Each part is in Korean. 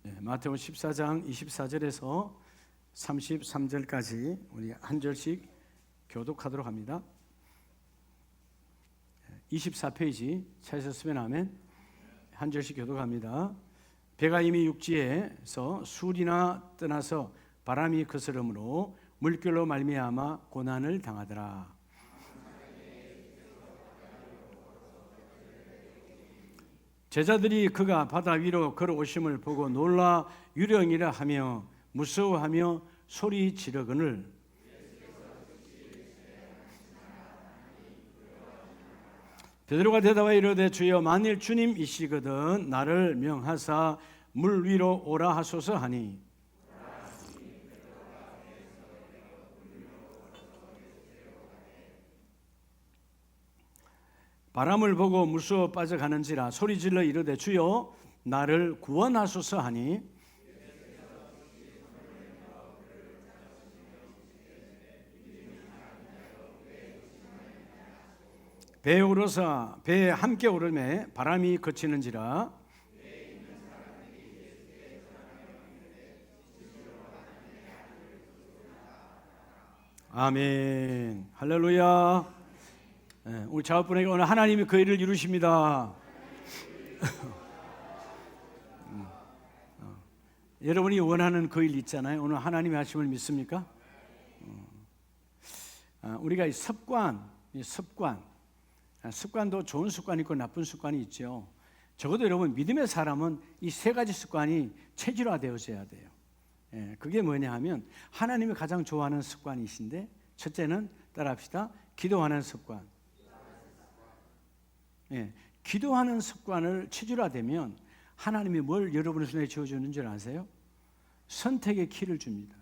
마태복음 14장 24절에서 33절까지 우리 한 절씩 교독하도록 합니다. 24페이지 찾으셨으면 하면 한 절씩 교독합니다. 배가 이미 육지에서 술이나 떠나서 바람이 거스름으로 물결로 말미암아 고난을 당하더라. 제자들이 그가 바다 위로 걸어오심을 보고 놀라 유령이라 하며 무서워하며 소리 지르거늘 베드로가 대답하여 이르되 주여 만일 주님이시거든 나를 명하사 물 위로 오라 하소서 하니 바람을 보고 무서워 빠져가는지라 소리질러 이르되 주여 나를 구원하소서 하니 배에 오르사 배에 함께 오르매 바람이 그치는지라 아멘 할렐루야. 우리 자업분에게 오늘 하나님이 그 일을 이루십니다. 여러분이 원하는 그 일 있잖아요. 오늘 하나님이 하심을 믿습니까? 우리가 이 습관도 좋은 습관이 있고 나쁜 습관이 있죠. 적어도 여러분 믿음의 사람은 이 세 가지 습관이 체질화되어져야 돼요. 그게 뭐냐 하면 하나님이 가장 좋아하는 습관이신데 첫째는 따라합시다. 기도하는 습관. 기도하는 습관을 체질화되면 하나님이 뭘 여러분의 손에 쥐어주는 줄 아세요? 선택의 키를 줍니다.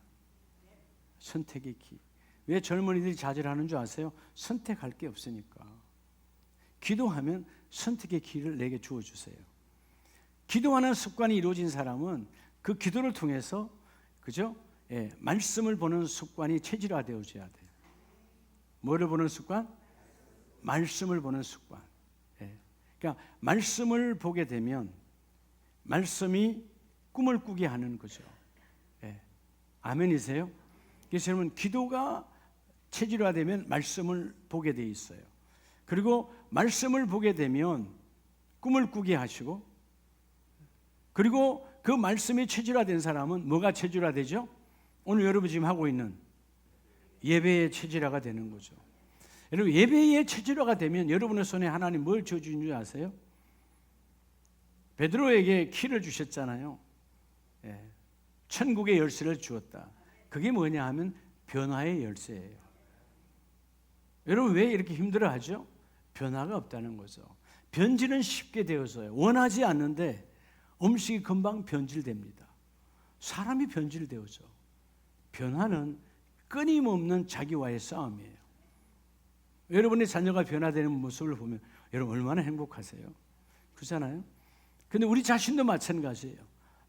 선택의 키. 왜 젊은이들이 좌절하는 줄 아세요? 선택할 게 없으니까. 기도하면 선택의 키를 내게 주어주세요. 기도하는 습관이 이루어진 사람은 그 기도를 통해서 그죠? 말씀을 보는 습관이 체질화되어져야 돼요. 뭐를 보는 습관? 말씀을 보는 습관. 그러니까 말씀을 보게 되면 말씀이 꿈을 꾸게 하는 거죠. 아멘이세요? 그래서 여러분 기도가 체질화되면 말씀을 보게 돼 있어요. 그리고 말씀을 보게 되면 꿈을 꾸게 하시고 그리고 그 말씀이 체질화된 사람은 뭐가 체질화되죠? 오늘 여러분 지금 하고 있는 예배의 체질화가 되는 거죠. 여러분 예배의 체질화가 되면 여러분의 손에 하나님 뭘 주어주는 줄 아세요? 베드로에게 키를 주셨잖아요. 천국의 열쇠를 주었다. 그게 뭐냐 하면 변화의 열쇠예요. 여러분 왜 이렇게 힘들어하죠? 변화가 없다는 거죠. 변질은 쉽게 되어서요. 원하지 않는데 음식이 금방 변질됩니다. 사람이 변질되어져. 변화는 끊임없는 자기와의 싸움이에요. 여러분의 자녀가 변화되는 모습을 보면 여러분 얼마나 행복하세요? 그렇잖아요? 근데 우리 자신도 마찬가지예요.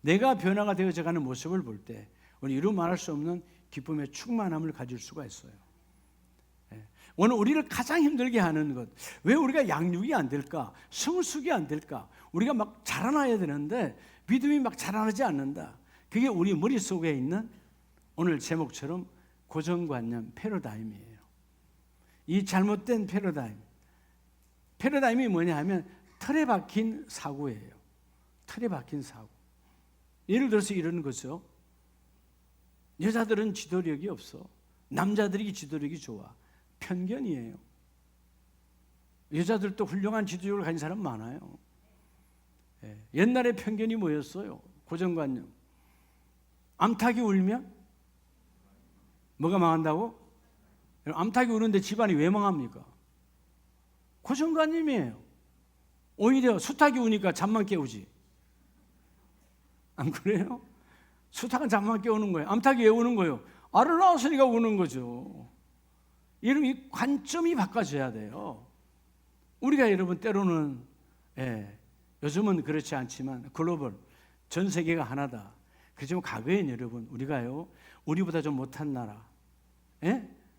내가 변화가 되어져가는 모습을 볼 때 우리 이루 말할 수 없는 기쁨의 충만함을 가질 수가 있어요. 오늘 우리를 가장 힘들게 하는 것, 왜 우리가 양육이 안 될까? 성숙이 안 될까? 우리가 막 자라나야 되는데 믿음이 막 자라나지 않는다. 그게 우리 머릿속에 있는 오늘 제목처럼 고정관념, 패러다임이에요. 이 잘못된 패러다임이 뭐냐 하면 틀에 박힌 사고예요. 틀에 박힌 사고. 예를 들어서 이런 거죠. 여자들은 지도력이 없어. 남자들이 지도력이 좋아. 편견이에요. 여자들도 훌륭한 지도력을 가진 사람 많아요. 옛날에 편견이 뭐였어요? 고정관념. 암탉이 울면 뭐가 망한다고? 암탉이 우는데 집안이 왜 망합니까? 고정관념이에요. 오히려 수탉이 우니까 잠만 깨우지. 안 그래요? 수탉은 잠만 깨우는 거예요. 암탉이 왜 우는 거예요? 알을 낳았으니까 우는 거죠. 이런 관점이 바꿔져야 돼요. 우리가 여러분 때로는 요즘은 그렇지 않지만 글로벌 전 세계가 하나다. 그렇지만 과거엔 여러분 우리가요 우리보다 좀 못한 나라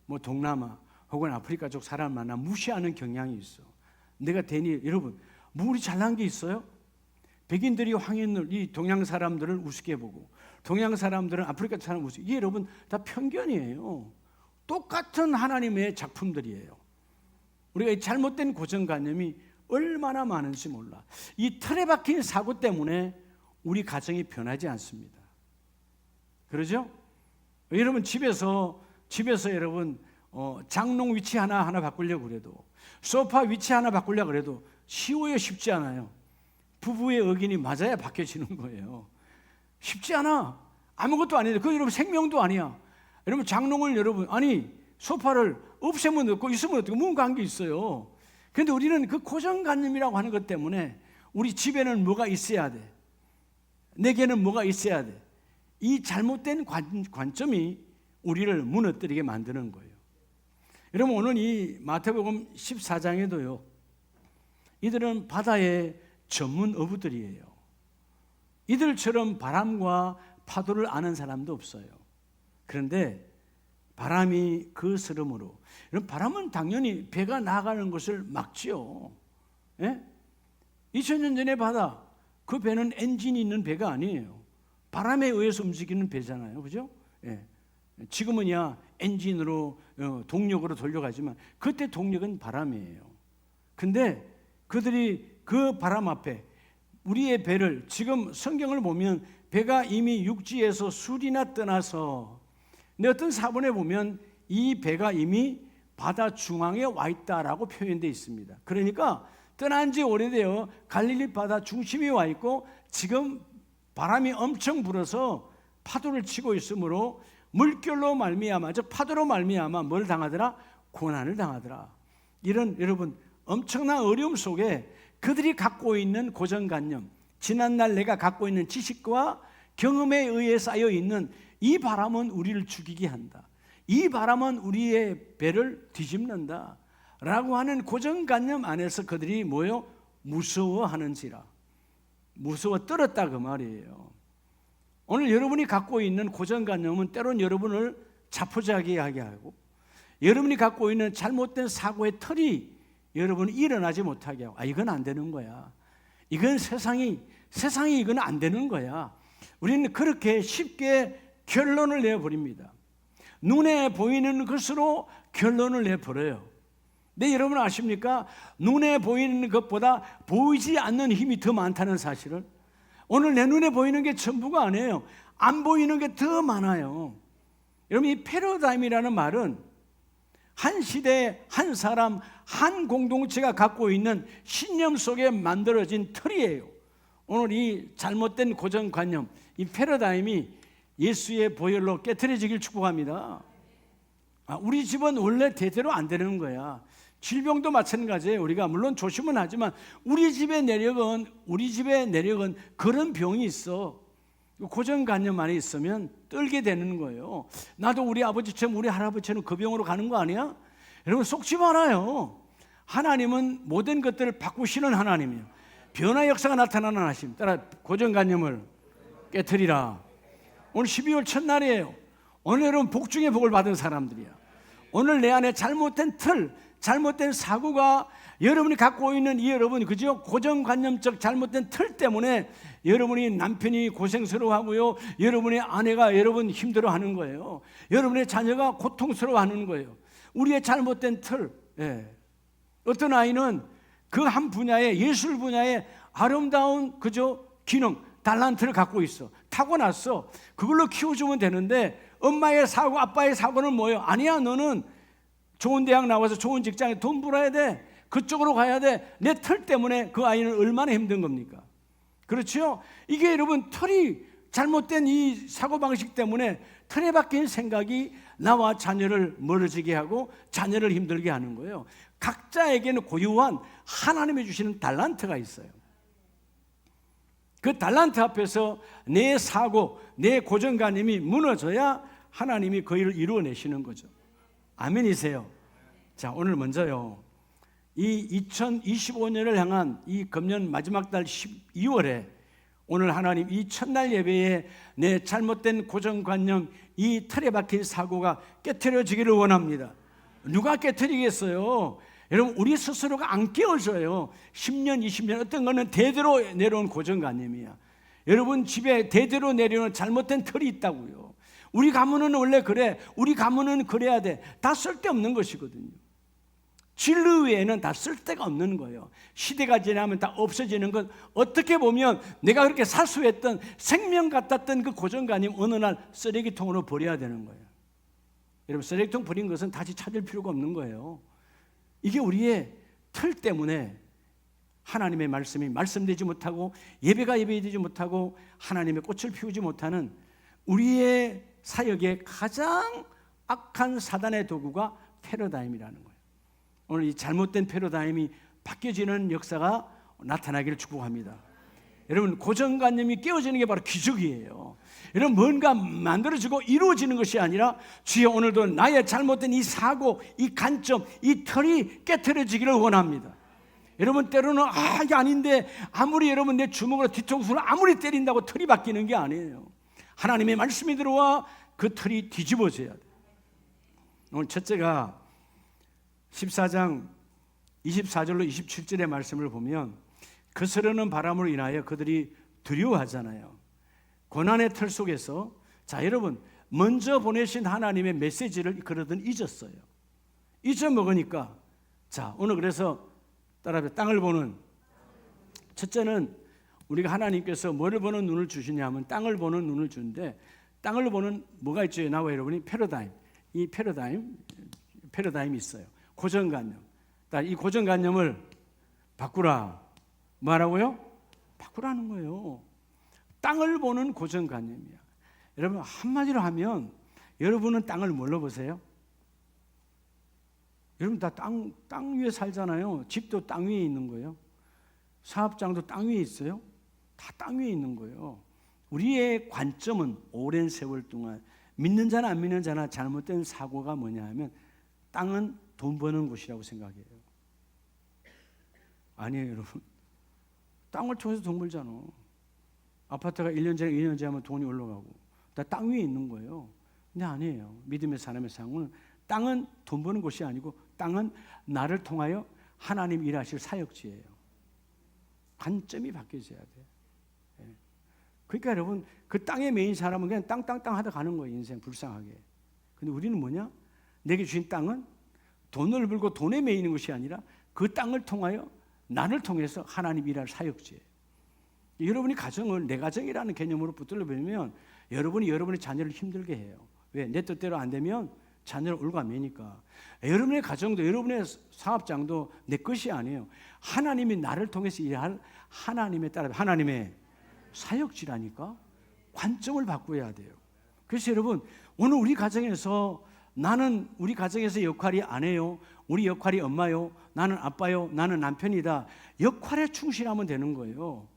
뭐 동남아 혹은 아프리카 쪽 사람 만나 무시하는 경향이 있어. 내가 대니 여러분 뭐 우리 잘난 게 있어요? 백인들이 황인을, 이 동양 사람들을 우습게 보고 동양 사람들은 아프리카 사람 우습게, 이게 여러분 다 편견이에요. 똑같은 하나님의 작품들이에요. 우리가 이 잘못된 고정관념이 얼마나 많은지 몰라. 이 틀에 박힌 사고 때문에 우리 가정이 변하지 않습니다. 그러죠? 여러분 집에서 여러분 장롱 위치 하나 바꾸려고 그래도, 소파 위치 하나 바꾸려고 그래도 쉬워요? 쉽지 않아요? 부부의 의견이 맞아야 바뀌어지는 거예요. 쉽지 않아. 아무것도 아닌데, 그거 여러분 생명도 아니야. 여러분 장롱을 소파를 없애면 없고 있으면 어떻고 뭔 관계 있어요. 그런데 우리는 그 고정관념이라고 하는 것 때문에 우리 집에는 뭐가 있어야 돼, 내게는 뭐가 있어야 돼, 이 잘못된 관점이 우리를 무너뜨리게 만드는 거예요. 여러분 오늘 이 마태복음 14장에도요, 이들은 바다의 전문 어부들이에요. 이들처럼 바람과 파도를 아는 사람도 없어요. 그런데 바람이 그 스름으로, 여러분 바람은 당연히 배가 나가는 것을 막지요. 2000년 전의 바다, 그 배는 엔진이 있는 배가 아니에요. 바람에 의해서 움직이는 배잖아요. 그죠? 지금은야 엔진으로 동력으로 돌려가지만 그때 동력은 바람이에요. 근데 그들이 그 바람 앞에 우리의 배를, 지금 성경을 보면 배가 이미 육지에서 수리나 떠나서, 어떤 사본에 보면 이 배가 이미 바다 중앙에 와 있다라고 표현되어 있습니다. 그러니까 떠난 지 오래되어 갈릴리 바다 중심에 와 있고 지금 바람이 엄청 불어서 파도를 치고 있으므로 물결로 말미암아, 저 파도로 말미암아 뭘 당하더라? 고난을 당하더라. 이런 여러분 엄청난 어려움 속에 그들이 갖고 있는 고정관념, 지난날 내가 갖고 있는 지식과 경험에 의해 쌓여 있는 이 바람은 우리를 죽이게 한다, 이 바람은 우리의 배를 뒤집는다 라고 하는 고정관념 안에서 그들이 무서워하는지라, 무서워 떨었다 그 말이에요. 오늘 여러분이 갖고 있는 고정관념은 때론 여러분을 자포자기하게 하고, 여러분이 갖고 있는 잘못된 사고의 틀이 여러분이 일어나지 못하게 하고, 이건 안 되는 거야, 이건 세상이 이건 안 되는 거야. 우리는 그렇게 쉽게 결론을 내버립니다. 눈에 보이는 것으로 결론을 내버려요. 근데 여러분 아십니까? 눈에 보이는 것보다 보이지 않는 힘이 더 많다는 사실을. 오늘 내 눈에 보이는 게 전부가 아니에요. 안 보이는 게 더 많아요. 여러분 이 패러다임이라는 말은 한 시대, 한 사람, 한 공동체가 갖고 있는 신념 속에 만들어진 틀이에요. 오늘 이 잘못된 고정관념, 이 패러다임이 예수의 보혈로 깨트려지길 축복합니다. 우리 집은 원래 대대로 안 되는 거야. 질병도 마찬가지예요. 우리가 물론 조심은 하지만 우리 집의 내력은 그런 병이 있어. 고정관념 안에 있으면 떨게 되는 거예요. 나도 우리 아버지처럼 우리 할아버지처럼 그 병으로 가는 거 아니야? 여러분 속지 말아요. 하나님은 모든 것들을 바꾸시는 하나님이에요. 변화 역사가 나타나는 하나님. 따라 고정관념을 깨트리라. 오늘 12월 첫날이에요. 오늘 여러분 복 중에 복을 받은 사람들이야. 오늘 내 안에 잘못된 틀, 잘못된 사고가 여러분이 갖고 있는 이 여러분, 그죠? 고정관념적 잘못된 틀 때문에 여러분이 남편이 고생스러워하고요, 여러분의 아내가 여러분 힘들어하는 거예요. 여러분의 자녀가 고통스러워하는 거예요. 우리의 잘못된 틀. 어떤 아이는 그 한 분야에, 예술 분야에 아름다운 그죠? 기능, 달란트를 갖고 있어. 타고났어. 그걸로 키워주면 되는데 엄마의 사고, 아빠의 사고는 뭐예요? 아니야, 너는 좋은 대학 나와서 좋은 직장에 돈 벌어야 돼. 그쪽으로 가야 돼. 내 틀 때문에 그 아이는 얼마나 힘든 겁니까? 그렇죠? 이게 여러분 틀이 잘못된 이 사고방식 때문에 틀에 박힌 생각이 나와 자녀를 멀어지게 하고 자녀를 힘들게 하는 거예요. 각자에게는 고유한 하나님이 주시는 달란트가 있어요. 그 달란트 앞에서 내 사고, 내 고정관념이 무너져야 하나님이 그 일을 이루어내시는 거죠. 아멘이세요? 자, 오늘 먼저요, 이 2025년을 향한 이 금년 마지막 달 12월에 오늘 하나님 이 첫날 예배에 내 잘못된 고정관념, 이 틀에 박힌 사고가 깨트려지기를 원합니다. 누가 깨트리겠어요? 여러분 우리 스스로가 안 깨워져요. 10년 20년 어떤 거는 대대로 내려온 고정관념이야. 여러분 집에 대대로 내려오는 잘못된 틀이 있다고요. 우리 가문은 원래 그래, 우리 가문은 그래야 돼. 다 쓸데없는 것이거든요. 진리 외에는 다 쓸데가 없는 거예요. 시대가 지나면 다 없어지는 건 어떻게 보면 내가 그렇게 사수했던 생명 같았던 그 고정관념 어느 날 쓰레기통으로 버려야 되는 거예요. 여러분 쓰레기통 버린 것은 다시 찾을 필요가 없는 거예요. 이게 우리의 틀 때문에 하나님의 말씀이 말씀되지 못하고 예배가 예배되지 못하고 하나님의 꽃을 피우지 못하는 우리의 사역의 가장 악한 사단의 도구가 패러다임이라는 거예요. 오늘 이 잘못된 패러다임이 바뀌어지는 역사가 나타나기를 축복합니다. 여러분 고정관념이 깨어지는 게 바로 기적이에요. 여러분 뭔가 만들어지고 이루어지는 것이 아니라 주여 오늘도 나의 잘못된 이 사고, 이 관점, 이 틀이 깨트려지기를 원합니다. 여러분 때로는 이게 아닌데 아무리 여러분 내 주먹으로 뒤통수를 아무리 때린다고 틀이 바뀌는 게 아니에요. 하나님의 말씀이 들어와 그 틀이 뒤집어져야 돼요. 오늘 첫째가 14장 24절로 27절의 말씀을 보면 거스르는 바람으로 인하여 그들이 두려워하잖아요. 고난의 틀 속에서 자 여러분 먼저 보내신 하나님의 메시지를 그러던 잊었어요. 잊어먹으니까 자 오늘 그래서 따라서 땅을 보는 첫째는 우리가 하나님께서 뭐를 보는 눈을 주시냐면 땅을 보는 눈을 주는데 땅을 보는 뭐가 있죠? 나와 여러분이 패러다임. 이 패러다임이 있어요. 고정관념. 이 고정관념을 바꾸라. 뭐라고요? 바꾸라는 거예요. 땅을 보는 고정관념이야. 여러분 한마디로 하면 여러분은 땅을 뭘로 보세요? 여러분 다 땅 위에 살잖아요. 집도 땅 위에 있는 거예요. 사업장도 땅 위에 있어요. 다 땅 위에 있는 거예요. 우리의 관점은 오랜 세월 동안 믿는 자나 안 믿는 자나 잘못된 사고가 뭐냐 하면 땅은 돈 버는 곳이라고 생각해요. 아니에요 여러분. 땅을 통해서 돈 벌잖아. 아파트가 1년 전에 2년 전에 하면 돈이 올라가고 다 땅 위에 있는 거예요. 근데 아니에요. 믿음의 사람의 삶은 땅은 돈 버는 곳이 아니고 땅은 나를 통하여 하나님 일하실 사역지예요. 관점이 바뀌어져야 돼. 그러니까 여러분 그 땅에 매인 사람은 그냥 땅 하다 가는 거예요. 인생 불쌍하게. 근데 우리는 뭐냐? 내게 주신 땅은 돈을 벌고 돈에 매이는 것이 아니라 그 땅을 통하여 나를 통해서 하나님 일할 사역지예요. 여러분이 가정을 내 가정이라는 개념으로 붙들려 보면 여러분이 여러분의 자녀를 힘들게 해요. 왜? 내 뜻대로 안 되면 자녀를 올가매니까. 여러분의 가정도 여러분의 사업장도 내 것이 아니에요. 하나님이 나를 통해서 일할 하나님에 따라 하나님의 사역지라니까. 관점을 바꿔야 돼요. 그래서 여러분 오늘 우리 가정에서 나는 우리 가정에서 역할이 아내요, 우리 역할이 엄마요, 나는 아빠요, 나는 남편이다. 역할에 충실하면 되는 거예요.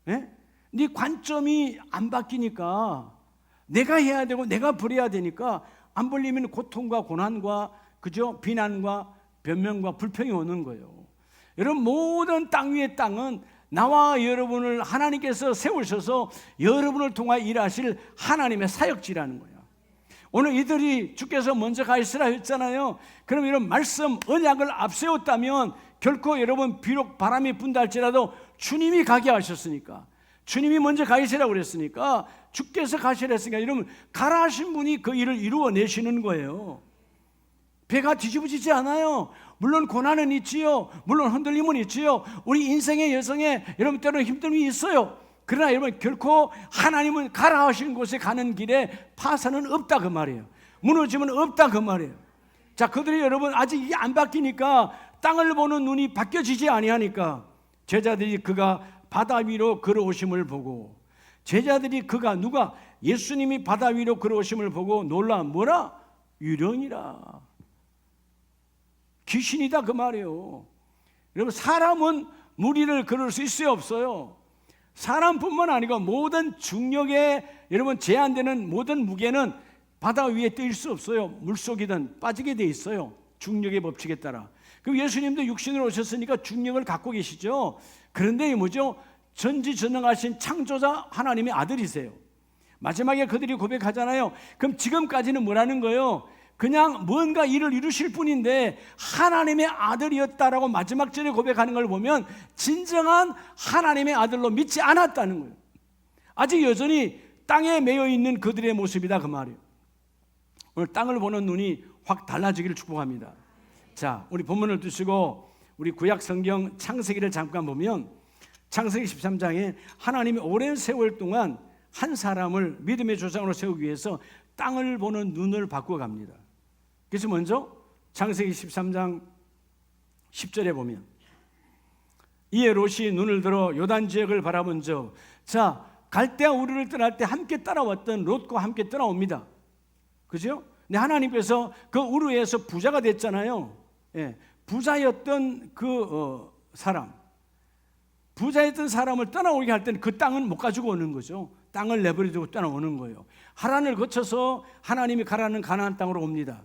네? 네 관점이 안 바뀌니까 내가 해야 되고 내가 버려야 되니까 안 벌리면 고통과 고난과 그죠? 비난과 변명과 불평이 오는 거예요. 여러분 모든 땅 위의 땅은 나와 여러분을 하나님께서 세우셔서 여러분을 통하여 일하실 하나님의 사역지라는 거예요. 오늘 이들이 주께서 먼저 가 있으라 했잖아요. 그럼 이런 말씀 언약을 앞세웠다면 결코 여러분 비록 바람이 분다 할지라도 주님이 가게 하셨으니까 주님이 먼저 가 있으라고 그랬으니까 주께서 가시라 했으니까 여러분 가라 하신 분이 그 일을 이루어내시는 거예요. 배가 뒤집어지지 않아요. 물론 고난은 있지요. 물론 흔들림은 있지요. 우리 인생의 여성에 여러분 때로는 힘듦이 있어요. 그러나 여러분 결코 하나님은 가라 하신 곳에 가는 길에 파산은 없다 그 말이에요. 무너짐은 없다 그 말이에요. 자, 그들이 여러분 아직 이게 안 바뀌니까 땅을 보는 눈이 바뀌어지지 아니하니까 제자들이 그가 바다 위로 걸어오심을 보고 제자들이 그가 누가 예수님이 바다 위로 걸어오심을 보고 놀라 뭐라? 유령이라. 귀신이다 그 말이에요. 여러분 사람은 물 위를 걸을 수 있어요 없어요? 사람뿐만 아니고 모든 중력에 여러분 제한되는 모든 무게는 바다 위에 뜰 수 없어요. 물속이든 빠지게 돼 있어요. 중력의 법칙에 따라. 그럼 예수님도 육신으로 오셨으니까 중력을 갖고 계시죠. 그런데 뭐죠? 전지전능하신 창조자 하나님의 아들이세요. 마지막에 그들이 고백하잖아요. 그럼 지금까지는 뭐라는 거예요? 그냥 뭔가 일을 이루실 뿐인데 하나님의 아들이었다라고 마지막 절에 고백하는 걸 보면 진정한 하나님의 아들로 믿지 않았다는 거예요. 아직 여전히 땅에 매여 있는 그들의 모습이다 그 말이에요. 오늘 땅을 보는 눈이 확 달라지기를 축복합니다. 자, 우리 본문을 두시고 우리 구약 성경 창세기를 잠깐 보면 창세기 13장에 하나님이 오랜 세월 동안 한 사람을 믿음의 조상으로 세우기 위해서 땅을 보는 눈을 바꿔갑니다. 그래서 먼저 창세기 13장 10절에 보면 이에 롯이 눈을 들어 요단 지역을 바라본 적, 자, 갈대아 우르를 떠날 때 함께 따라왔던 롯과 함께 떠나옵니다. 그죠? 근데 하나님께서 그 우르에서 부자가 됐잖아요. 예, 부자였던 사람, 부자였던 사람을 떠나오게 할 때는 그 땅은 못 가지고 오는 거죠. 땅을 내버려두고 떠나오는 거예요. 하란을 거쳐서 하나님이 가라는 가나안 땅으로 옵니다.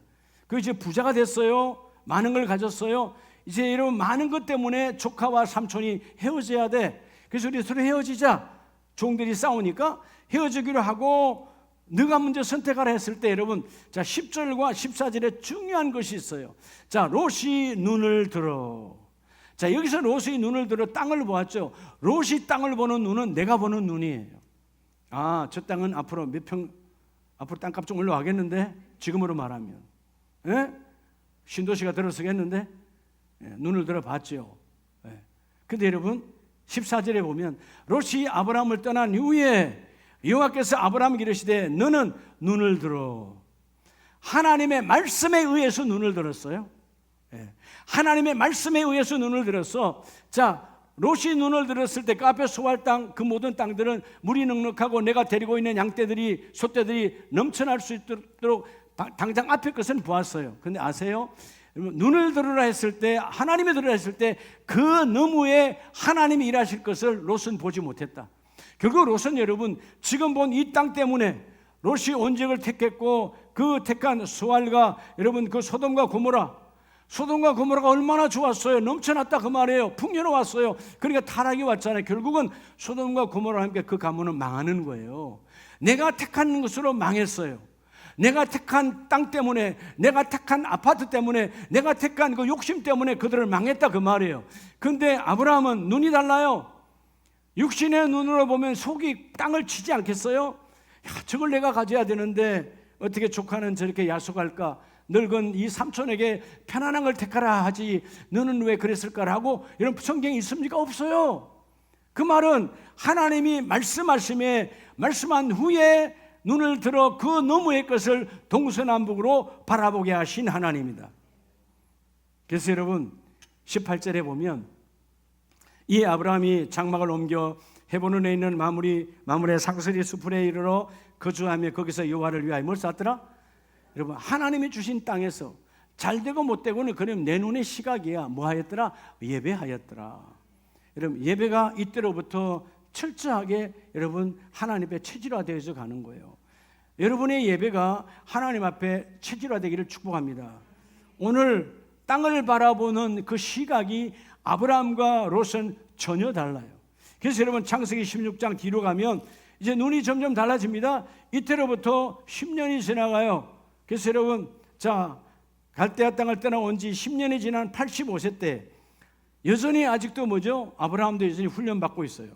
그 이제 부자가 됐어요. 많은 걸 가졌어요. 이제 이런 많은 것 때문에 조카와 삼촌이 헤어져야 돼. 그래서 우리 서로 헤어지자. 종들이 싸우니까 헤어지기로 하고 네가 먼저 선택하라 했을 때 여러분, 자 10절과 14절에 중요한 것이 있어요. 자, 롯이 눈을 들어. 자, 여기서 롯이 눈을 들어 땅을 보았죠. 롯이 땅을 보는 눈은 내가 보는 눈이에요. 아, 저 땅은 앞으로 몇 평, 앞으로 땅값 좀 올라가겠는데 지금으로 말하면, 예? 신도시가 들어서겠는데, 예, 눈을 들어 봤죠. 예. 근데 여러분 14절에 보면 롯이 아브라함을 떠난 이후에 여호와께서 아브라함에게 이르시되 너는 눈을 들어. 하나님의 말씀에 의해서 눈을 들었어요. 예. 하나님의 말씀에 의해서 눈을 들었어. 자, 롯이 눈을 들었을 때 그 앞에 소할 땅, 그 모든 땅들은 물이 넉넉하고 내가 데리고 있는 양떼들이, 소떼들이 넘쳐날 수 있도록 당장 앞에 것은 보았어요. 근데 아세요? 눈을 들으라 했을 때, 하나님이 들으라 했을 때 그 너머에 하나님이 일하실 것을 롯은 보지 못했다. 결국 롯은 여러분 지금 본 이 땅 때문에 롯이 온적을 택했고 그 택한 소알과 여러분 그 소돔과 고모라가 얼마나 좋았어요. 넘쳐났다 그 말이에요. 풍요로웠어요. 그러니까 타락이 왔잖아요. 결국은 소돔과 고모라와 함께 그 가문은 망하는 거예요. 내가 택한 것으로 망했어요. 내가 택한 땅 때문에, 내가 택한 아파트 때문에, 내가 택한 그 욕심 때문에 그들을 망했다 그 말이에요. 그런데 아브라함은 눈이 달라요. 육신의 눈으로 보면 속이 땅을 치지 않겠어요? 야, 저걸 내가 가져야 되는데 어떻게 조카는 저렇게 야속할까? 늙은 이 삼촌에게 편안한 걸 택하라 하지 너는 왜 그랬을까라고 이런 성경이 있습니까? 없어요. 그 말은 하나님이 말씀한 후에 눈을 들어 그 너머의 것을 동서남북으로 바라보게 하신 하나님이다. 그래서 여러분 18절에 보면 이 아브라함이 장막을 옮겨 헤브론에 있는 마므레 상스리 수풀에 이르러 거주하며 거기서 여호와를 위하여 뭘 쌓더라? 여러분 하나님이 주신 땅에서 잘되고 못되고는 그럼 내 눈의 시각이야. 뭐 하였더라? 예배하였더라. 여러분 예배가 이때로부터 철저하게 여러분 하나님 앞에 체질화되어서 가는 거예요. 여러분의 예배가 하나님 앞에 체질화되기를 축복합니다. 오늘 땅을 바라보는 그 시각이 아브라함과 롯은 전혀 달라요. 그래서 여러분 창세기 16장 뒤로 가면 이제 눈이 점점 달라집니다. 이때로부터 10년이 지나가요. 그래서 여러분 자 갈대아 땅을 떠나온 지 10년이 지난 85세 때 여전히 아직도 뭐죠? 아브라함도 여전히 훈련받고 있어요.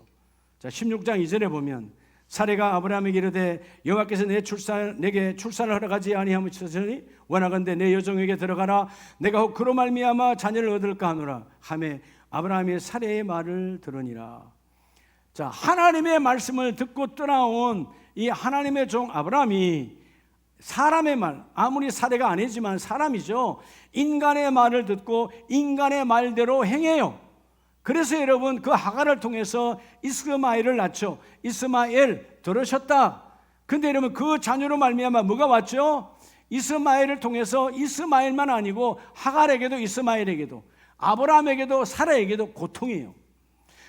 자 16장 2절에 보면 사레가 아브라함에게 이르되 여호와께서 내게 출산을 허락하지 아니하시니 원하건대 내 여종에게 들어가라. 내가 혹 그로 말미암아 자녀를 얻을까 하노라 하매 아브라함이 사레의 말을 들으니라. 자 하나님의 말씀을 듣고 떠나온 이 하나님의 종 아브라함이 사람의 말, 아무리 사례가 아니지만 사람이죠. 인간의 말을 듣고 인간의 말대로 행해요. 그래서 여러분 그 하갈을 통해서 이스마엘을 낳죠. 이스마엘 들으셨다. 근데 여러분 그 자녀로 말미암아 뭐가 왔죠? 이스마엘을 통해서 이스마엘만 아니고 하갈에게도 이스마엘에게도 아브라함에게도 사라에게도 고통이에요.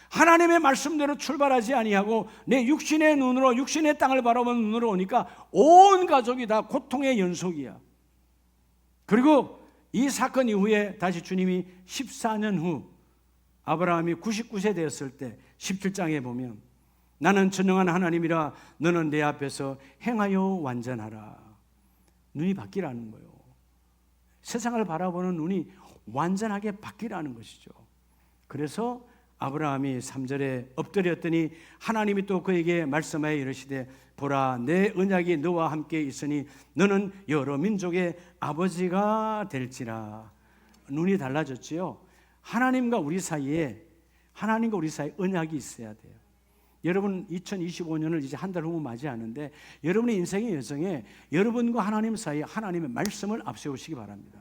하나님의 말씀대로 출발하지 아니하고 내 육신의 눈으로 육신의 땅을 바라보는 눈으로 오니까 온 가족이 다 고통의 연속이야. 그리고 이 사건 이후에 다시 주님이 14년 후 아브라함이 99세 되었을 때 17장에 보면 나는 전능한 하나님이라 너는 내 앞에서 행하여 완전하라. 눈이 바뀌라는 거예요. 세상을 바라보는 눈이 완전하게 바뀌라는 것이죠. 그래서 아브라함이 3절에 엎드렸더니 하나님이 또 그에게 말씀하여 이르시되 보라 내 언약이 너와 함께 있으니 너는 여러 민족의 아버지가 될지라. 눈이 달라졌지요. 하나님과 우리 사이에 언약이 있어야 돼요. 여러분 2025년을 이제 한 달 후면 맞이하는데 여러분의 인생의 여정에 여러분과 하나님 사이에 하나님의 말씀을 앞세우시기 바랍니다.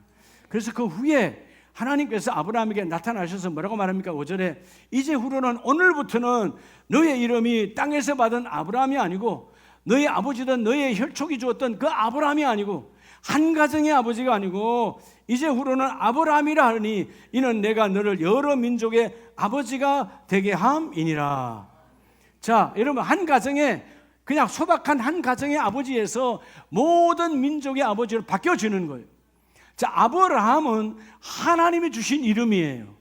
그래서 그 후에 하나님께서 아브라함에게 나타나셔서 뭐라고 말합니까? 5절에 이제후로는 오늘부터는 너의 이름이 땅에서 받은 아브라함이 아니고 너의 아버지든 너의 혈족이 주었던 그 아브라함이 아니고 한 가정의 아버지가 아니고 이제후로는 아브라함이라 하니 이는 내가 너를 여러 민족의 아버지가 되게 함이니라. 자, 여러분 한 가정에 그냥 소박한 한 가정의 아버지에서 모든 민족의 아버지로 바뀌어지는 거예요. 자, 아브라함은 하나님이 주신 이름이에요.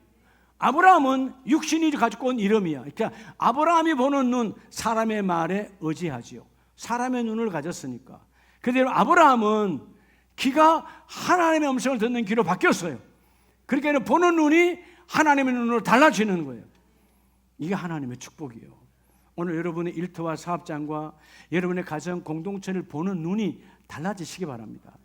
아브라함은 육신이 가지고 온 이름이야. 그러니까 아브라함이 보는 눈, 사람의 말에 의지하지요. 사람의 눈을 가졌으니까. 그런데 아브라함은 귀가 하나님의 음성을 듣는 귀로 바뀌었어요. 그러니까 보는 눈이 하나님의 눈으로 달라지는 거예요. 이게 하나님의 축복이에요. 오늘 여러분의 일터와 사업장과 여러분의 가정 공동체를 보는 눈이 달라지시기 바랍니다.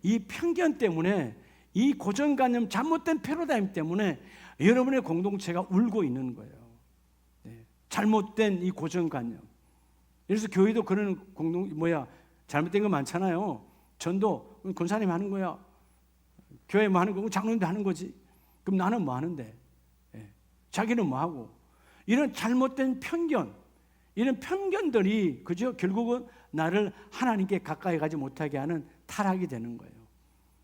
이 편견 때문에, 이 고정관념, 잘못된 패러다임 때문에 여러분의 공동체가 울고 있는 거예요. 네. 잘못된 이 고정관념. 그래서 교회도 그런 잘못된 거 많잖아요. 전도 권사님 하는 거야. 교회 뭐 하는 거고 장로님도 하는 거지. 그럼 나는 뭐 하는데? 네. 자기는 뭐 하고? 이런 잘못된 편견, 이런 편견들이 그죠? 결국은 나를 하나님께 가까이 가지 못하게 하는 타락이 되는 거예요.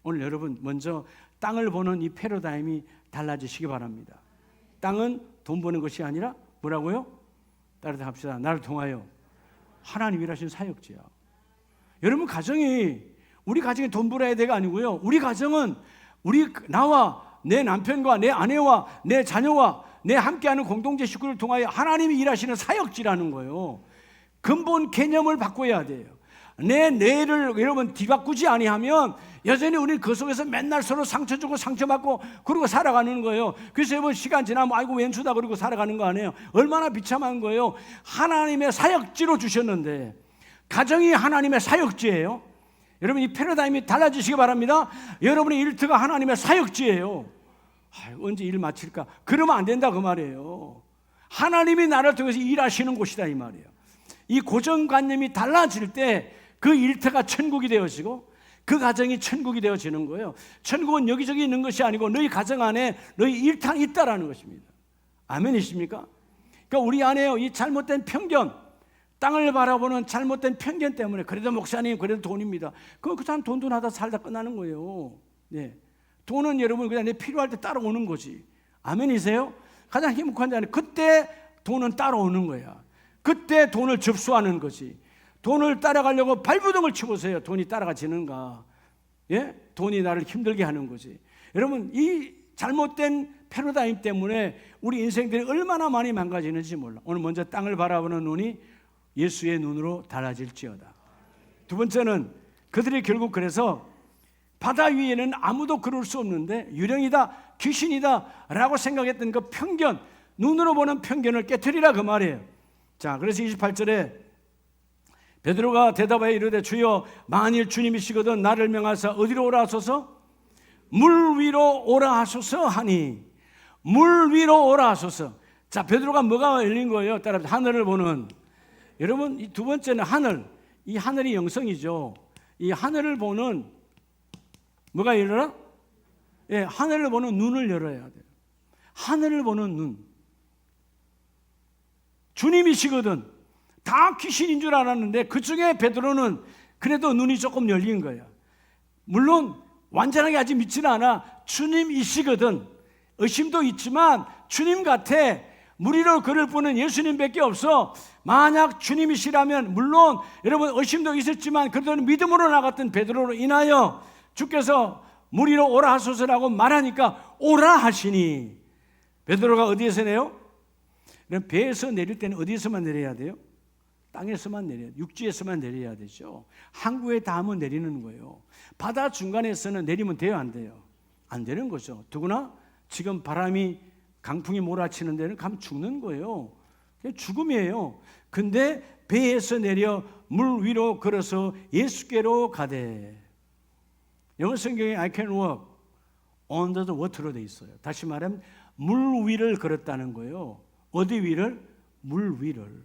오늘 여러분 먼저 땅을 보는 이 패러다임이 달라지시기 바랍니다. 땅은 돈 버는 것이 아니라 뭐라고요? 따라서 합시다. 나를 통하여 하나님 일하신 사역지야. 여러분 우리 가정이 돈 벌어야 돼가 아니고요. 우리 가정은 나와 내 남편과 내 아내와 내 자녀와 내 함께하는 공동체 식구를 통하여 하나님이 일하시는 사역지라는 거예요. 근본 개념을 바꿔야 돼요. 내 뇌를 여러분 뒤바꾸지 아니하면 여전히 우리는 그 속에서 맨날 서로 상처 주고 상처받고 그러고 살아가는 거예요. 그래서 여러분 시간 지나면 아이고 왼수다 그러고 살아가는 거 아니에요. 얼마나 비참한 거예요. 하나님의 사역지로 주셨는데 가정이 하나님의 사역지예요. 여러분 이 패러다임이 달라지시기 바랍니다. 여러분의 일터가 하나님의 사역지예요. 언제 일 마칠까? 그러면 안 된다 그 말이에요. 하나님이 나를 통해서 일하시는 곳이다 이 말이에요. 이 고정관념이 달라질 때 그 일터가 천국이 되어지고 그 가정이 천국이 되어지는 거예요. 천국은 여기저기 있는 것이 아니고 너희 가정 안에 너희 일터에 있다라는 것입니다. 아멘이십니까? 그러니까 우리 안에 이 잘못된 편견, 땅을 바라보는 잘못된 편견 때문에 그래도 목사님 그래도 돈입니다. 그 사람 돈도 나다 살다 끝나는 거예요. 네. 돈은 여러분 그냥 내 필요할 때 따라오는 거지. 아멘이세요? 가장 행복한 자는 그때 돈은 따라오는 거야. 그때 돈을 접수하는 거지. 돈을 따라가려고 발부둥을 치고서요. 돈이 따라가지는가? 예? 돈이 나를 힘들게 하는 거지. 여러분 이 잘못된 패러다임 때문에 우리 인생들이 얼마나 많이 망가지는지 몰라. 오늘 먼저 땅을 바라보는 눈이 예수의 눈으로 달라질지어다. 두 번째는 그들이 결국 그래서 바다 위에는 아무도 그럴 수 없는데 유령이다, 귀신이다 라고 생각했던 그 편견, 눈으로 보는 편견을 깨트리라 그 말이에요. 자, 그래서 28절에 베드로가 대답하여 이르되 주여 만일 주님이시거든 나를 명하사 어디로 오라 하소서? 물 위로 오라 하소서 하니 물 위로 오라 하소서. 자, 베드로가 뭐가 열린 거예요? 따라 하늘을 보는. 여러분 이 두 번째는 하늘. 이 하늘이 영성이죠. 이 하늘을 보는 뭐가 열어라? 예, 하늘을 보는 눈을 열어야 돼요. 하늘을 보는 눈. 주님이시거든 다 귀신인 줄 알았는데 그중에 베드로는 그래도 눈이 조금 열린 거예요. 물론 완전하게 아직 믿지는 않아. 주님이시거든 의심도 있지만 주님 같아. 물 위로 걸을 분은 예수님밖에 없어. 만약 주님이시라면 물론 여러분 의심도 있었지만 그래도 믿음으로 나갔던 베드로로 인하여 주께서 물 위로 오라 하소서라고 말하니까 오라 하시니 베드로가 어디에서 내요? 배에서 내릴 때는 어디에서만 내려야 돼요? 땅에서만 내려야 돼요. 육지에서만 내려야 되죠. 항구에 닿으면 내리는 거예요. 바다 중간에서는 내리면 돼요, 안 돼요? 안 되는 거죠. 더구나 지금 바람이 강풍이 몰아치는 데는 가면 죽는 거예요. 죽음이에요. 근데 배에서 내려 물 위로 걸어서 예수께로 가되. 영어 성경에 I can walk on the water로 돼 있어요. 다시 말하면 물 위를 걸었다는 거예요. 어디 위를? 물 위를.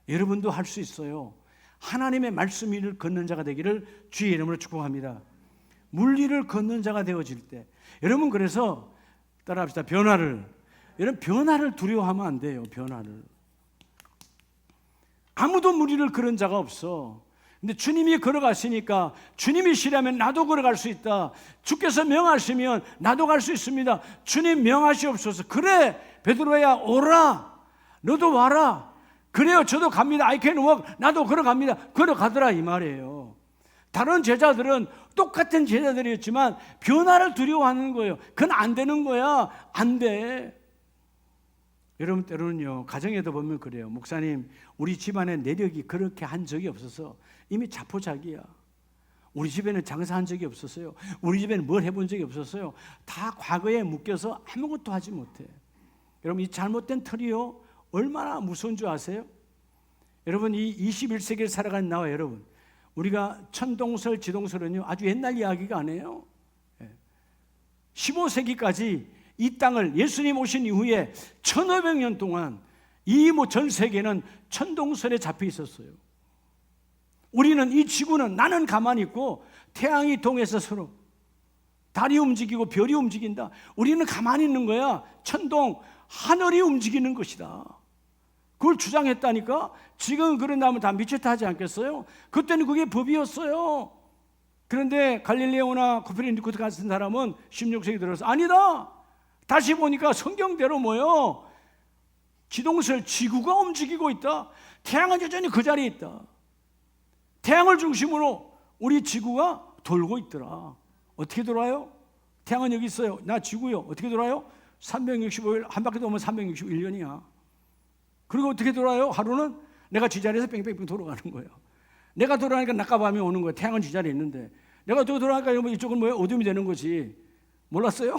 여러분도 할 수 있어요. 하나님의 말씀 위를 걷는 자가 되기를 주의 이름으로 축복합니다. 물 위를 걷는 자가 되어질 때, 여러분 그래서 따라합시다. 변화를. 여러분 변화를 두려워하면 안 돼요. 변화를. 아무도 물 위를 걸은 자가 없어. 근데 주님이 걸어가시니까 주님이시라면 나도 걸어갈 수 있다. 주께서 명하시면 나도 갈 수 있습니다. 주님 명하시옵소서. 그래 베드로야 오라. 너도 와라. 그래요 저도 갑니다. I can walk. 나도 걸어갑니다. 걸어가더라 이 말이에요. 다른 제자들은 똑같은 제자들이었지만 변화를 두려워하는 거예요. 그건 안 되는 거야. 안 돼. 여러분 때로는요 가정에도 보면 그래요. 목사님 우리 집안의 내력이 그렇게 한 적이 없어서 이미 자포자기야. 우리 집에는 장사한 적이 없었어요. 우리 집에는 뭘 해본 적이 없었어요. 다 과거에 묶여서 아무것도 하지 못해. 여러분 이 잘못된 틀이요 얼마나 무서운 줄 아세요? 여러분 이 21세기를 살아가는 나와 여러분, 우리가 천동설 지동설은요 아주 옛날 이야기가 아니에요. 15세기까지 이 땅을 예수님 오신 이후에 1500년 동안 이 전 세계는 천동설에 잡혀 있었어요. 우리는 이 지구는 나는 가만히 있고 태양이 동해서 서로 달이 움직이고 별이 움직인다. 우리는 가만히 있는 거야. 천동 하늘이 움직이는 것이다. 그걸 주장했다니까. 지금 그런다면 다 미쳤다 하지 않겠어요? 그때는 그게 법이었어요. 그런데 갈릴레오나 코페르니쿠스 같은 사람은 16세기 들어서 아니다. 다시 보니까 성경대로 뭐요? 지동설 지구가 움직이고 있다. 태양은 여전히 그 자리에 있다. 태양을 중심으로 우리 지구가 돌고 있더라. 어떻게 돌아요? 태양은 여기 있어요. 나 지구요. 어떻게 돌아요? 365일 한 바퀴 돌면 361년이야. 그리고 어떻게 돌아요? 하루는 내가 지자리에서 뺑뺑뺑 돌아가는 거예요. 내가 돌아가니까 낮과밤이 오는 거예요. 태양은 지자리에 있는데 내가 또 돌아가니까 여러분 이쪽은 뭐예요? 어둠이 되는 거지. 몰랐어요?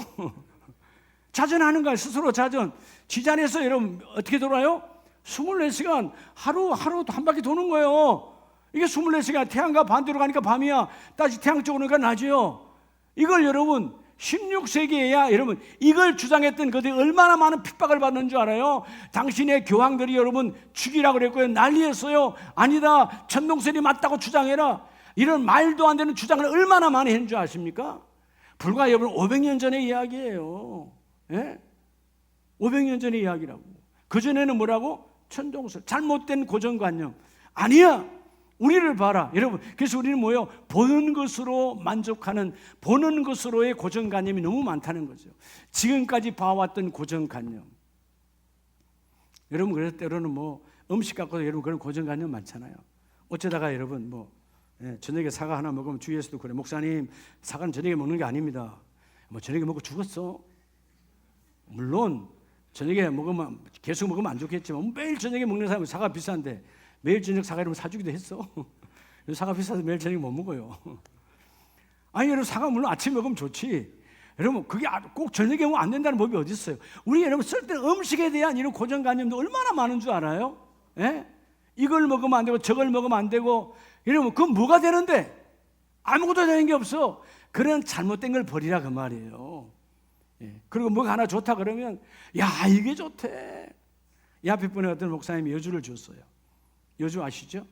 자전하는 거야. 스스로 자전. 지자리에서 여러분 어떻게 돌아요? 24시간 하루 한 바퀴 도는 거예요. 이게 24시간 태양과 반대로 가니까 밤이야. 다시 태양 쪽으로 가니까 낮이요. 이걸 여러분 16세기에야 여러분 이걸 주장했던 그들이 얼마나 많은 핍박을 받는 줄 알아요? 당신의 교황들이 여러분 죽이라고 그랬고요. 난리였어요. 아니다. 천동설이 맞다고 주장해라. 이런 말도 안 되는 주장을 얼마나 많이 했는 줄 아십니까? 불과 여러분 500년 전의 이야기예요. 예? 500년 전의 이야기라고. 그전에는 뭐라고? 천동설. 잘못된 고정관념. 아니야. 우리를 봐라. 여러분, 그래서 우리는 뭐예요? 보는 것으로 만족하는, 보는 것으로의 고정관념이 너무 많다는 거죠. 지금까지 봐왔던 고정관념. 여러분, 그래서 때로는 뭐 음식 갖고도 여러분 그런 고정관념 많잖아요. 어쩌다가 여러분 저녁에 사과 하나 먹으면 주위에서도 그래. 목사님, 사과는 저녁에 먹는 게 아닙니다. 뭐 저녁에 먹고 죽었어. 물론 저녁에 먹으면 계속 먹으면 안 좋겠지만 매일 저녁에 먹는 사람은 사과 비싼데 매일 저녁 사과 이러면 사주기도 했어. 사과 비싸서 매일 저녁 못 먹어요. 아니 여러분 사과 물론 아침에 먹으면 좋지. 여러분 그게 꼭 저녁에 먹으면 안 된다는 법이 어디 있어요? 우리 여러분 쓸데없는 음식에 대한 이런 고정관념도 얼마나 많은 줄 알아요? 예? 이걸 먹으면 안 되고 저걸 먹으면 안 되고 여러분 그건 뭐가 되는데? 아무것도 되는 게 없어. 그런 잘못된 걸 버리라 그 말이에요. 예. 그리고 뭐가 하나 좋다 그러면 야 이게 좋대. 이 앞에 분에 어떤 목사님이 여주를 줬어요. 여주 아시죠?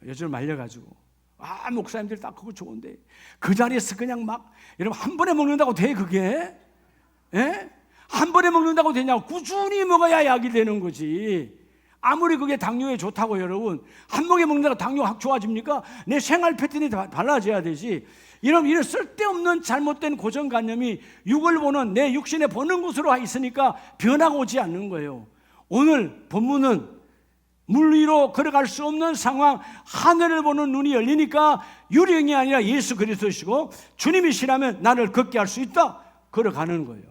여주를 말려가지고 목사님들 딱 그거 좋은데 그 자리에서 그냥 막 여러분 한 번에 먹는다고 돼 그게? 예? 한 번에 먹는다고 되냐고. 꾸준히 먹어야 약이 되는 거지. 아무리 그게 당뇨에 좋다고 여러분 한 번에 먹는다고 당뇨 확 좋아집니까? 내 생활 패턴이 달라져야 되지. 이런 쓸데없는 잘못된 고정관념이 육을 보는 내 육신에 보는 것으로 있으니까 변화가 오지 않는 거예요. 오늘 본문은 물 위로 걸어갈 수 없는 상황, 하늘을 보는 눈이 열리니까 유령이 아니라 예수 그리스도시고 주님이시라면 나를 걷게 할 수 있다. 걸어가는 거예요.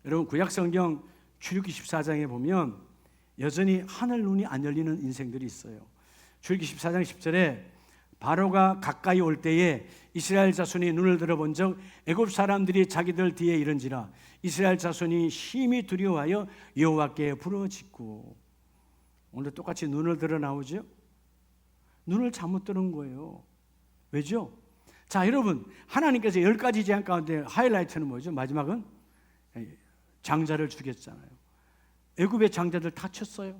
여러분 구약성경 출애굽기 14장에 보면 여전히 하늘 눈이 안 열리는 인생들이 있어요. 출애굽기 14장 10절에 바로가 가까이 올 때에 이스라엘 자손이 눈을 들어본 적 애굽 사람들이 자기들 뒤에 이른지라 이스라엘 자손이 심히 두려워하여 여호와께 부르짖고. 오늘 똑같이 눈을 들어 나오죠? 눈을 잘못 들은 거예요. 왜죠? 자, 여러분, 하나님께서 10가지 재앙 가운데 하이라이트는 뭐죠? 마지막은 장자를 죽였잖아요. 애굽의 장자들 다 쳤어요.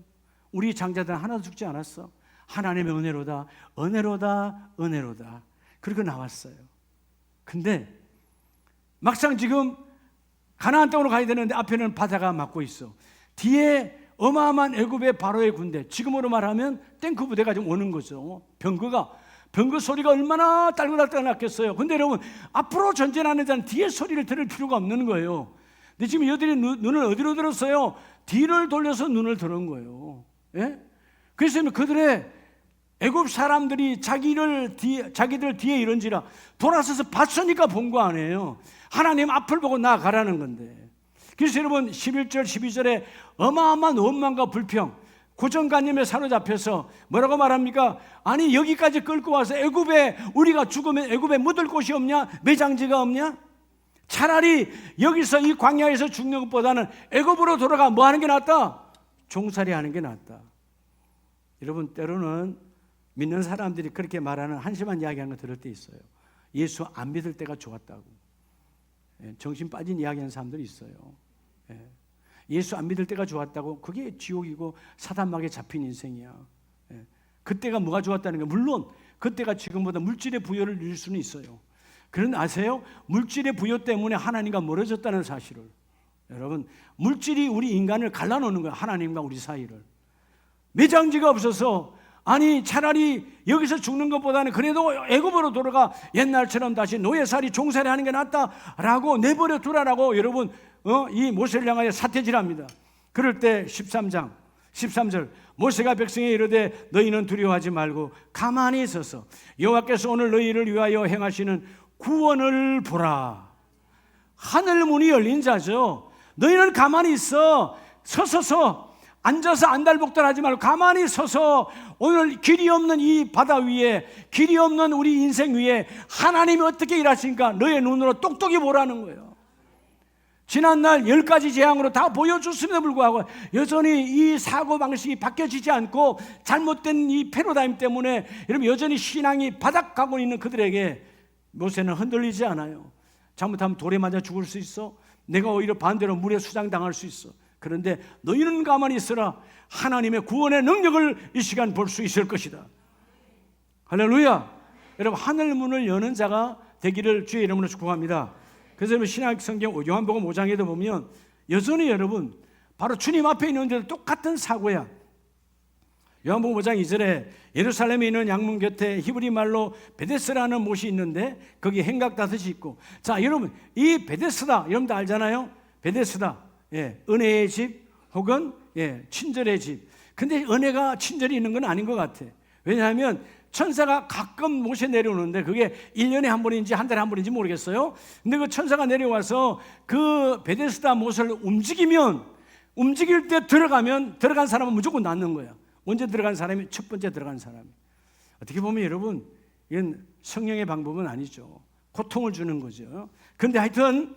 우리 장자들 하나도 죽지 않았어. 하나님의 은혜로다, 은혜로다, 은혜로다. 그렇게 나왔어요. 근데 막상 지금 가나안 땅으로 가야 되는데 앞에는 바다가 막고 있어. 뒤에 어마어마한 애굽의 바로의 군대, 지금으로 말하면 탱크 부대가 좀 오는 거죠. 병거 소리가 얼마나 딸그락딸그락 났겠어요. 근데 여러분, 앞으로 전진하는 자는 뒤에 소리를 들을 필요가 없는 거예요. 근데 지금 여들이 눈을 어디로 들었어요? 뒤를 돌려서 눈을 들은 거예요. 예? 그래서 그들의 애굽 사람들이 자기들 뒤에 이런지라 돌아서서 봤으니까 본 거 아니에요. 하나님 앞을 보고 나아가라는 건데. 그래서 여러분 11절 12절에 어마어마한 원망과 불평, 고정관념에 사로잡혀서 뭐라고 말합니까? 아니 여기까지 끌고 와서 애굽에 우리가 죽으면 애굽에 묻을 곳이 없냐? 매장지가 없냐? 차라리 여기서 이 광야에서 죽는 것보다는 애굽으로 돌아가 뭐 하는 게 낫다? 종살이 하는 게 낫다. 여러분, 때로는 믿는 사람들이 그렇게 말하는 한심한 이야기하는 거 들을 때 있어요. 예수 안 믿을 때가 좋았다고. 정신 빠진 이야기하는 사람들이 있어요. 예수 안 믿을 때가 좋았다고. 그게 지옥이고 사단막에 잡힌 인생이야. 그때가 뭐가 좋았다는 게, 물론 그때가 지금보다 물질의 부여를 누릴 수는 있어요. 그런데 아세요? 물질의 부여 때문에 하나님과 멀어졌다는 사실을. 여러분, 물질이 우리 인간을 갈라놓는 거예요. 하나님과 우리 사이를. 매장지가 없어서, 아니 차라리 여기서 죽는 것보다는 그래도 애굽으로 돌아가 옛날처럼 다시 노예살이 종살이 하는 게 낫다라고 내버려 두라라고 여러분 이 모세를 향하여 사태질합니다. 그럴 때 13절 모세가 백성에 이르되 너희는 두려워하지 말고 가만히 서서 여호와께서 오늘 너희를 위하여 행하시는 구원을 보라. 하늘 문이 열린 자죠. 너희는 가만히 있어. 서서서 앉아서 안달복달하지 말고 가만히 서서 오늘 길이 없는 이 바다 위에, 길이 없는 우리 인생 위에 하나님이 어떻게 일하시니까 너의 눈으로 똑똑히 보라는 거예요. 지난날 10가지 재앙으로 다 보여줬음에도 불구하고 여전히 이 사고방식이 바뀌어지지 않고 잘못된 이 패러다임 때문에 여러분 여전히 신앙이 바닥가고 있는 그들에게 모세는 흔들리지 않아요. 잘못하면 돌에 맞아 죽을 수 있어. 내가 오히려 반대로 물에 수장당할 수 있어. 그런데 너희는 가만히 있어라. 하나님의 구원의 능력을 이 시간 볼 수 있을 것이다. 할렐루야. 여러분, 하늘 문을 여는 자가 되기를 주의 이름으로 축복합니다. 그래서 신약 성경 요한복음 5장에도 보면 여전히 여러분 바로 주님 앞에 있는데도 똑같은 사고야. 요한복음 5장 2절에 예루살렘에 있는 양문 곁에 히브리 말로 베데스라는 못이 있는데 거기 행각 5이 있고, 자 여러분 이 베데스다 여러분도 알잖아요. 베데스다, 은혜의 집 혹은 친절의 집. 근데 은혜가 친절이 있는 건 아닌 것 같아. 왜냐하면 천사가 가끔 못에 내려오는데 그게 1년에 한 번인지 한 달에 한 번인지 모르겠어요. 근데 그 천사가 내려와서 그 베데스다 못을 움직일 때 들어간 사람은 무조건 낫는 거야. 언제 들어간 사람이? 첫 번째 들어간 사람이. 어떻게 보면 여러분 이건 성령의 방법은 아니죠. 고통을 주는 거죠. 그런데 하여튼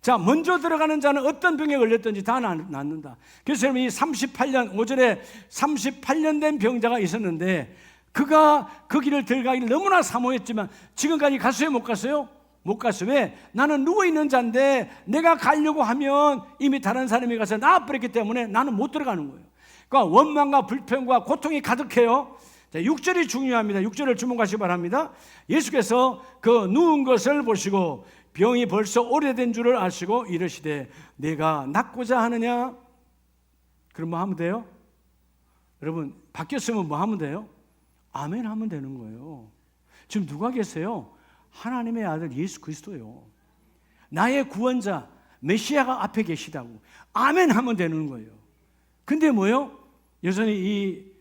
자, 먼저 들어가는 자는 어떤 병에 걸렸든지 다 낫는다. 그래서 여러분 이 38년 5절에 38년 된 병자가 있었는데 그가 그 길을 들어가기를 너무나 사모했지만 지금까지 갔어요? 못 갔어요? 못 갔어. 왜? 나는 누워있는 자인데 내가 가려고 하면 이미 다른 사람이 가서 나와버렸기 때문에 나는 못 들어가는 거예요. 그러니까 원망과 불평과 고통이 가득해요. 자, 6절이 중요합니다. 6절을 주목하시기 바랍니다. 예수께서 그 누운 것을 보시고 병이 벌써 오래된 줄을 아시고 이르시되 내가 낫고자 하느냐? 그럼 뭐 하면 돼요? 여러분 바뀌었으면 뭐 하면 돼요? 아멘 하면 되는 거예요. 지금 누가 계세요? 하나님의 아들 예수 그리스도요. 나의 구원자 메시아가 앞에 계시다고 아멘 하면 되는 거예요. 근데 뭐요? 여전히 이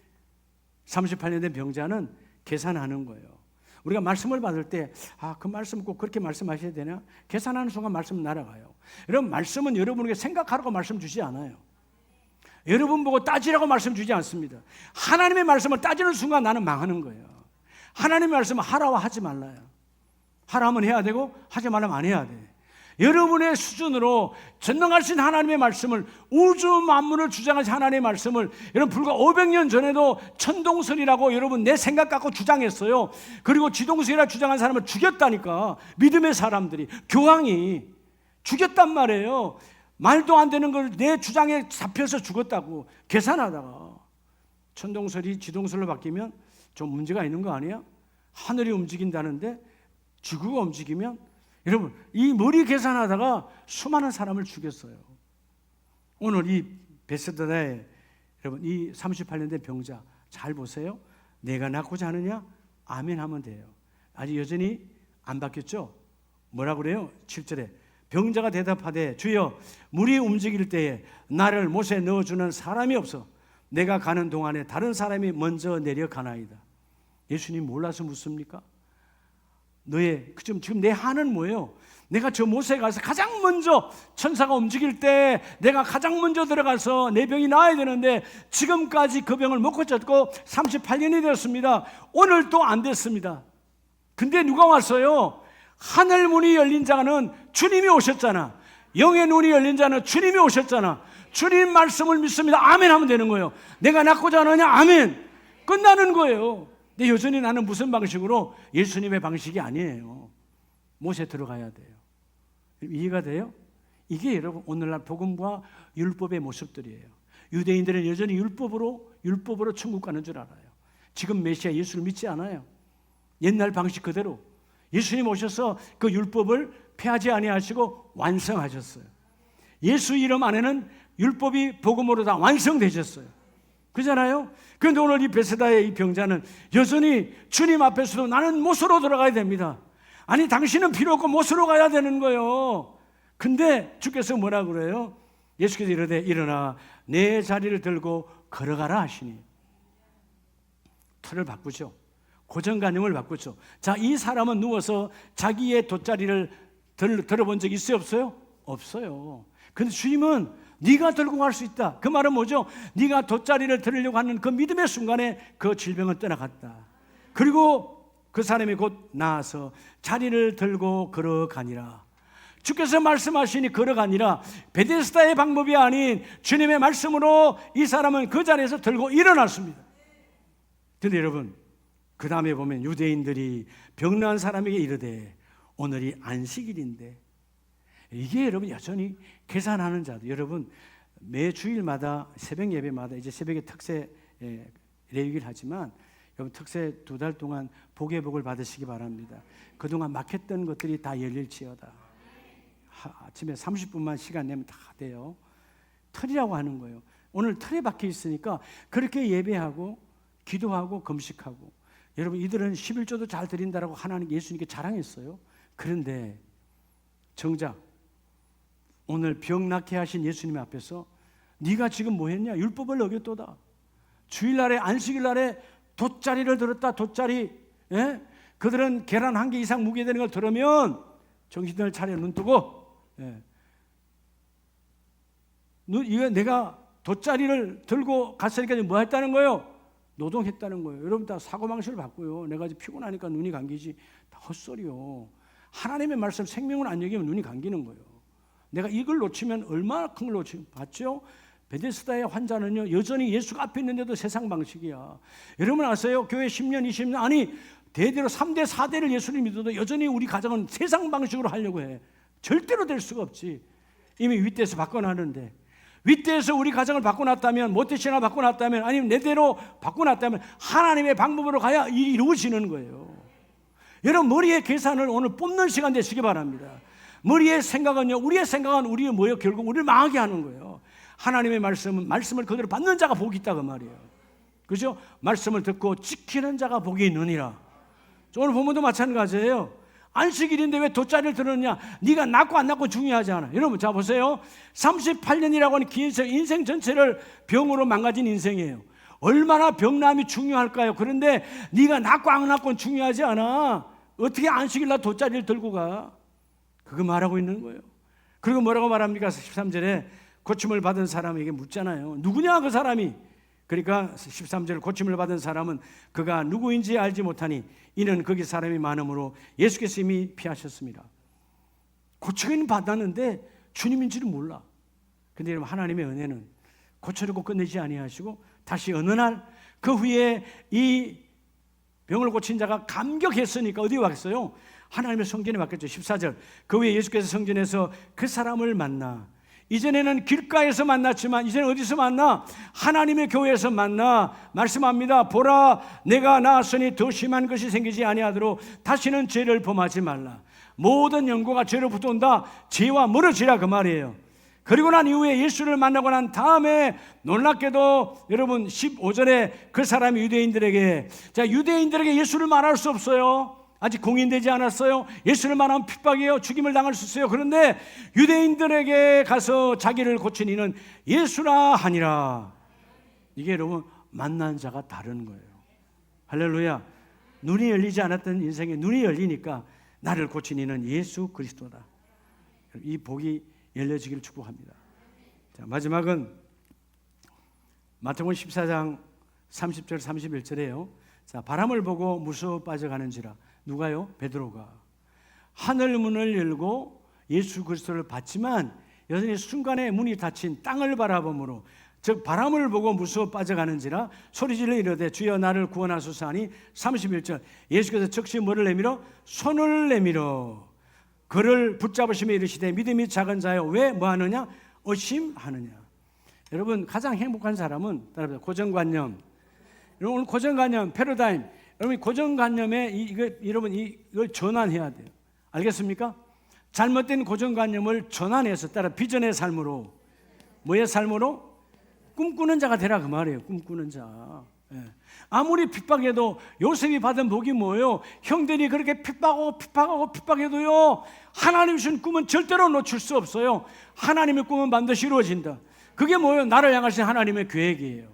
38년 된 병자는 계산하는 거예요. 우리가 말씀을 받을 때 그 말씀 꼭 그렇게 말씀하셔야 되나? 계산하는 순간 말씀은 날아가요. 여러분 말씀은 여러분에게 생각하라고 말씀 주지 않아요. 여러분 보고 따지라고 말씀 주지 않습니다. 하나님의 말씀을 따지는 순간 나는 망하는 거예요. 하나님의 말씀은 하라와 하지 말라요. 하라면 해야 되고 하지 말라면 안 해야 돼. 여러분의 수준으로 전능하신 하나님의 말씀을, 우주 만물을 주장하신 하나님의 말씀을, 여러분 불과 500년 전에도 천동설이라고 여러분 내 생각 갖고 주장했어요. 그리고 지동설이라 주장한 사람을 죽였다니까. 믿음의 사람들이, 교황이 죽였단 말이에요. 말도 안 되는 걸 내 주장에 잡혀서 죽었다고 계산하다가. 천동설이 지동설로 바뀌면 좀 문제가 있는 거 아니야? 하늘이 움직인다는데 지구가 움직이면, 여러분 이 머리 계산하다가 수많은 사람을 죽였어요. 오늘 이 베세다에 여러분 이 38년 된 병자 잘 보세요. 내가 낫고자 하느냐? 아멘 하면 돼요. 아직 여전히 안 바뀌었죠? 뭐라 그래요? 7절에 병자가 대답하되 주여 물이 움직일 때에 나를 못에 넣어주는 사람이 없어 내가 가는 동안에 다른 사람이 먼저 내려가나이다. 예수님 몰라서 묻습니까? 지금 내 한은 뭐예요? 내가 저 못에 가서 가장 먼저 천사가 움직일 때 내가 가장 먼저 들어가서 내 병이 나아야 되는데 지금까지 그 병을 못 고쳤고 38년이 되었습니다. 오늘 또 안 됐습니다. 근데 누가 왔어요? 하늘 문이 열린 자는 주님이 오셨잖아. 영의 눈이 열린 자는 주님이 오셨잖아. 주님 말씀을 믿습니다. 아멘 하면 되는 거예요. 내가 낫고자 하느냐? 아멘. 끝나는 거예요. 근데 여전히 나는 무슨 방식으로? 예수님의 방식이 아니에요. 못에 들어가야 돼요. 이해가 돼요? 이게 여러분 오늘날 복음과 율법의 모습들이에요. 유대인들은 여전히 율법으로 천국 가는 줄 알아요. 지금 메시아 예수를 믿지 않아요. 옛날 방식 그대로 예수님 오셔서 그 율법을 폐하지 아니하시고 완성하셨어요. 예수 이름 안에는 율법이 복음으로 다 완성되셨어요. 그잖아요. 그런데 오늘 이 베세다의 이 병자는 여전히 주님 앞에서도 나는 못으로 들어가야 됩니다. 아니 당신은 필요 없고 못으로 가야 되는 거예요. 근데 주께서 뭐라 그래요? 예수께서 이르되 일어나 내 자리를 들고 걸어가라 하시니 틀을 바꾸죠. 고정관념을 바꾸죠. 자, 이 사람은 누워서 자기의 돗자리를 들어본 적 있어요? 없어요? 없어요. 근데 주님은 네가 들고 갈 수 있다. 그 말은 뭐죠? 네가 돗자리를 들으려고 하는 그 믿음의 순간에 그 질병은 떠나갔다. 그리고 그 사람이 곧 나아서 자리를 들고 걸어가니라. 주께서 말씀하시니 걸어가니라. 베데스다의 방법이 아닌 주님의 말씀으로 이 사람은 그 자리에서 들고 일어났습니다. 그런데 여러분 그 다음에 보면 유대인들이 병난 사람에게 이르되 오늘이 안식일인데, 이게 여러분 여전히 계산하는 자들, 여러분 매 주일마다 새벽 예배마다 이제 새벽에 특세 레위기를 하지만 여러분 특세 2달 동안 복의 복을 받으시기 바랍니다. 그동안 막혔던 것들이 다 열릴지어다. 아침에 30분만 시간 내면 다 돼요. 틀이라고 하는 거예요. 오늘 틀에 박혀 있으니까 그렇게 예배하고 기도하고 금식하고, 여러분 이들은 11조도 잘 드린다라고 하나님 예수님께 자랑했어요. 그런데 정작 오늘 병 낫게 하신 예수님 앞에서 네가 지금 뭐 했냐? 율법을 어겼도다. 주일날에 안식일날에 돗자리를 들었다. 돗자리. 예? 그들은 계란 1개 이상 무게되는 걸 들으면 정신을 차려 눈 뜨고, 예. 이거 내가 돗자리를 들고 갔으니까 뭐 했다는 거예요? 노동했다는 거예요. 여러분 다 사고방식을 바꾸요. 내가 피곤하니까 눈이 감기지. 다 헛소리요. 하나님의 말씀 생명을 안 여기면 눈이 감기는 거예요. 내가 이걸 놓치면 얼마나 큰 걸 놓치면, 봤죠? 베데스다의 환자는요 여전히 예수가 앞에 있는데도 세상 방식이야. 여러분 아세요? 교회 10년 20년 아니 대대로 3대 4대를 예수를 믿어도 여전히 우리 가정은 세상 방식으로 하려고 해. 절대로 될 수가 없지. 이미 윗대에서 바꿔놨는데, 윗대에서 우리 가정을 바꿔놨다면, 모태신앙을 바꿔놨다면, 아니면 내대로 바꿔놨다면 하나님의 방법으로 가야 일이 이루어지는 거예요. 여러분 머리의 계산을 오늘 뽑는 시간 되시기 바랍니다. 머리의 생각은요, 우리의 생각은 우리의 뭐예요? 결국 우리를 망하게 하는 거예요. 하나님의 말씀을 그대로 받는 자가 복이 있다 그 말이에요. 그죠? 말씀을 듣고 지키는 자가 복이 있느니라. 오늘 본문도 마찬가지예요. 안식일인데 왜 돗자리를 들었냐? 네가 낫고 안 낫고 중요하지 않아. 여러분 자 보세요. 38년이라고 하는 긴 인생 전체를 병으로 망가진 인생이에요. 얼마나 병남이 중요할까요? 그런데 네가 낫고 안 낫고는 중요하지 않아. 어떻게 안식일날 돗자리를 들고 가? 그거 말하고 있는 거예요. 그리고 뭐라고 말합니까? 13절에 고침을 받은 사람에게 묻잖아요. 누구냐 그 사람이? 그러니까 13절 고침을 받은 사람은 그가 누구인지 알지 못하니 이는 거기 사람이 많음으로 예수께서 이미 피하셨습니다. 고치긴 받았는데 주님인지는 몰라. 근데 여러분 하나님의 은혜는 고쳐놓고 끝내지 아니하시고 다시 어느 날 그 후에 이 병을 고친 자가 감격했으니까 어디 왔어요? 하나님의 성전에 왔겠죠. 14절 그 후에 예수께서 성전에서 그 사람을 만나 이전에는 길가에서 만났지만 이제는 어디서 만나? 하나님의 교회에서 만나 말씀합니다. 보라 내가 나았으니 더 심한 것이 생기지 아니하도록 다시는 죄를 범하지 말라. 모든 영고가 죄로부터 온다. 죄와 멀어지라 그 말이에요. 그리고 난 이후에 예수를 만나고 난 다음에 놀랍게도 여러분 15절에 그 사람이 유대인들에게 예수를 말할 수 없어요. 아직 공인되지 않았어요. 예수를 말하면 핍박이에요. 죽임을 당할 수 있어요. 그런데 유대인들에게 가서 자기를 고친 이는 예수라 하니라. 이게 여러분 만난 자가 다른 거예요. 할렐루야. 눈이 열리지 않았던 인생에 눈이 열리니까 나를 고친 이는 예수 그리스도다. 이 복이 열려지기를 축복합니다. 자, 마지막은 마태복음 14장 30절 31절에요. 자, 바람을 보고 무서워 빠져가는지라. 누가요? 베드로가 하늘 문을 열고 예수 그리스도를 봤지만 여전히 순간에 문이 닫힌 땅을 바라보므로 즉 바람을 보고 무서워 빠져가는지라 소리질러 이르되 주여 나를 구원하소서 하니 31절 예수께서 즉시 뭐를 내밀어? 손을 내밀어 그를 붙잡으시며 이르시되 믿음이 작은 자여 왜 뭐하느냐? 의심하느냐. 여러분 가장 행복한 사람은 고정관념. 여러분 오늘 고정관념 패러다임. 여러분 고정관념에 여러분 이걸 전환해야 돼요. 알겠습니까? 잘못된 고정관념을 전환해서 따라 비전의 삶으로 뭐의 삶으로? 꿈꾸는 자가 되라 그 말이에요. 꿈꾸는 자. 예. 아무리 핍박해도 요셉이 받은 복이 뭐예요? 형들이 그렇게 핍박해도요 하나님 주신 꿈은 절대로 놓칠 수 없어요. 하나님의 꿈은 반드시 이루어진다. 그게 뭐예요? 나를 향하신 하나님의 계획이에요.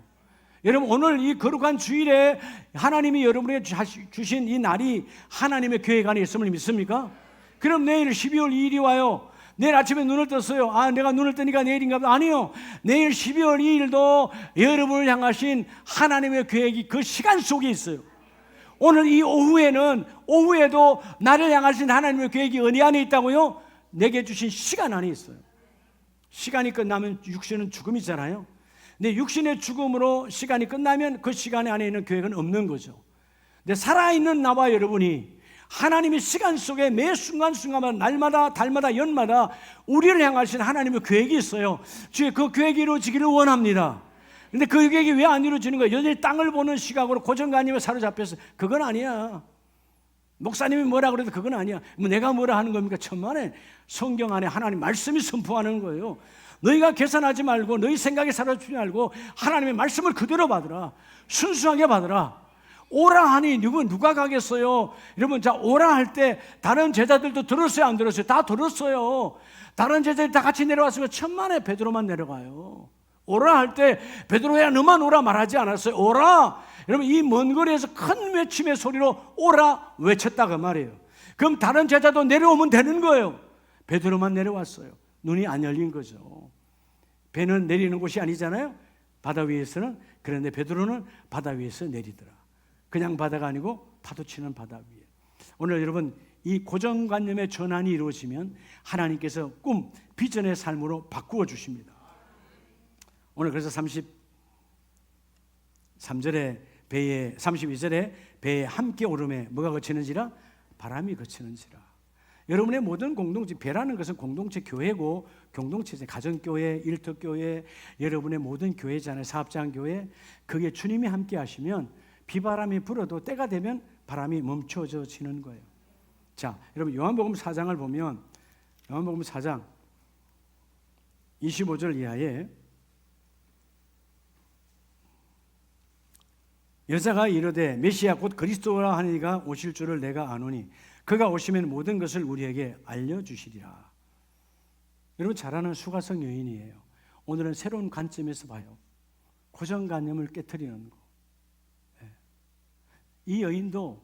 여러분 오늘 이 거룩한 주일에 하나님이 여러분에게 주신 이 날이 하나님의 계획 안에 있음을 믿습니까? 그럼 내일 12월 2일이 와요. 내일 아침에 눈을 떴어요. 아, 내가 눈을 뜨니까 내일인가 보다. 아니요. 내일 12월 2일도 여러분을 향하신 하나님의 계획이 그 시간 속에 있어요. 오늘 이 오후에도 나를 향하신 하나님의 계획이 어디 안에 있다고요? 내게 주신 시간 안에 있어요. 시간이 끝나면 육신은 죽음이잖아요. 근데 육신의 죽음으로 시간이 끝나면 그 시간 안에 있는 계획은 없는 거죠. 근데 살아있는 나와 여러분이 하나님의 시간 속에 매 순간순간마다 날마다 달마다 연마다 우리를 향하신 하나님의 계획이 있어요. 주의 그 계획이 이루어지기를 원합니다. 그런데 그 계획이 왜 안 이루어지는 거예요? 여전히 땅을 보는 시각으로 고정관념에 사로잡혀서 그건 아니야. 목사님이 뭐라 그래도 그건 아니야. 뭐 내가 뭐라 하는 겁니까? 천만에 성경 안에 하나님 말씀이 선포하는 거예요. 너희가 계산하지 말고 너희 생각에 사로잡지 말고 하나님의 말씀을 그대로 받으라. 순수하게 받으라. 오라 하니 누가 가겠어요? 여러분 자 오라 할 때 다른 제자들도 들었어요 안 들었어요? 다 들었어요. 다른 제자들이 다 같이 내려왔으면 천만에 베드로만 내려가요. 오라 할 때 베드로야 너만 오라 말하지 않았어요. 오라. 여러분 이 먼 거리에서 큰 외침의 소리로 오라 외쳤다 그 말이에요. 그럼 다른 제자도 내려오면 되는 거예요. 베드로만 내려왔어요. 눈이 안 열린 거죠. 배는 내리는 곳이 아니잖아요. 바다 위에서는. 그런데 베드로는 바다 위에서 내리더라. 그냥 바다가 아니고 파도치는 바다 위에. 오늘 여러분 이 고정관념의 전환이 이루어지면 하나님께서 꿈, 비전의 삶으로 바꾸어 주십니다. 오늘 그래서 33절에 배에 32절에 배에 함께 오름에 뭐가 거치는지라? 바람이 거치는지라. 여러분의 모든 공동체, 배라는 것은 공동체 교회고 공동체제, 가정교회, 일터교회, 여러분의 모든 교회잖아요. 사업장 교회. 그게 주님이 함께 하시면 비바람이 불어도 때가 되면 바람이 멈춰지는 거예요. 자, 여러분 요한복음 4장을 보면 요한복음 4장 25절 이하에 여자가 이르되 메시아 곧 그리스도라 하는 이가 오실 줄을 내가 아노니 그가 오시면 모든 것을 우리에게 알려주시리라. 여러분 잘 아는 수가성 여인이에요. 오늘은 새로운 관점에서 봐요. 고정관념을 깨트리는 거. 이 여인도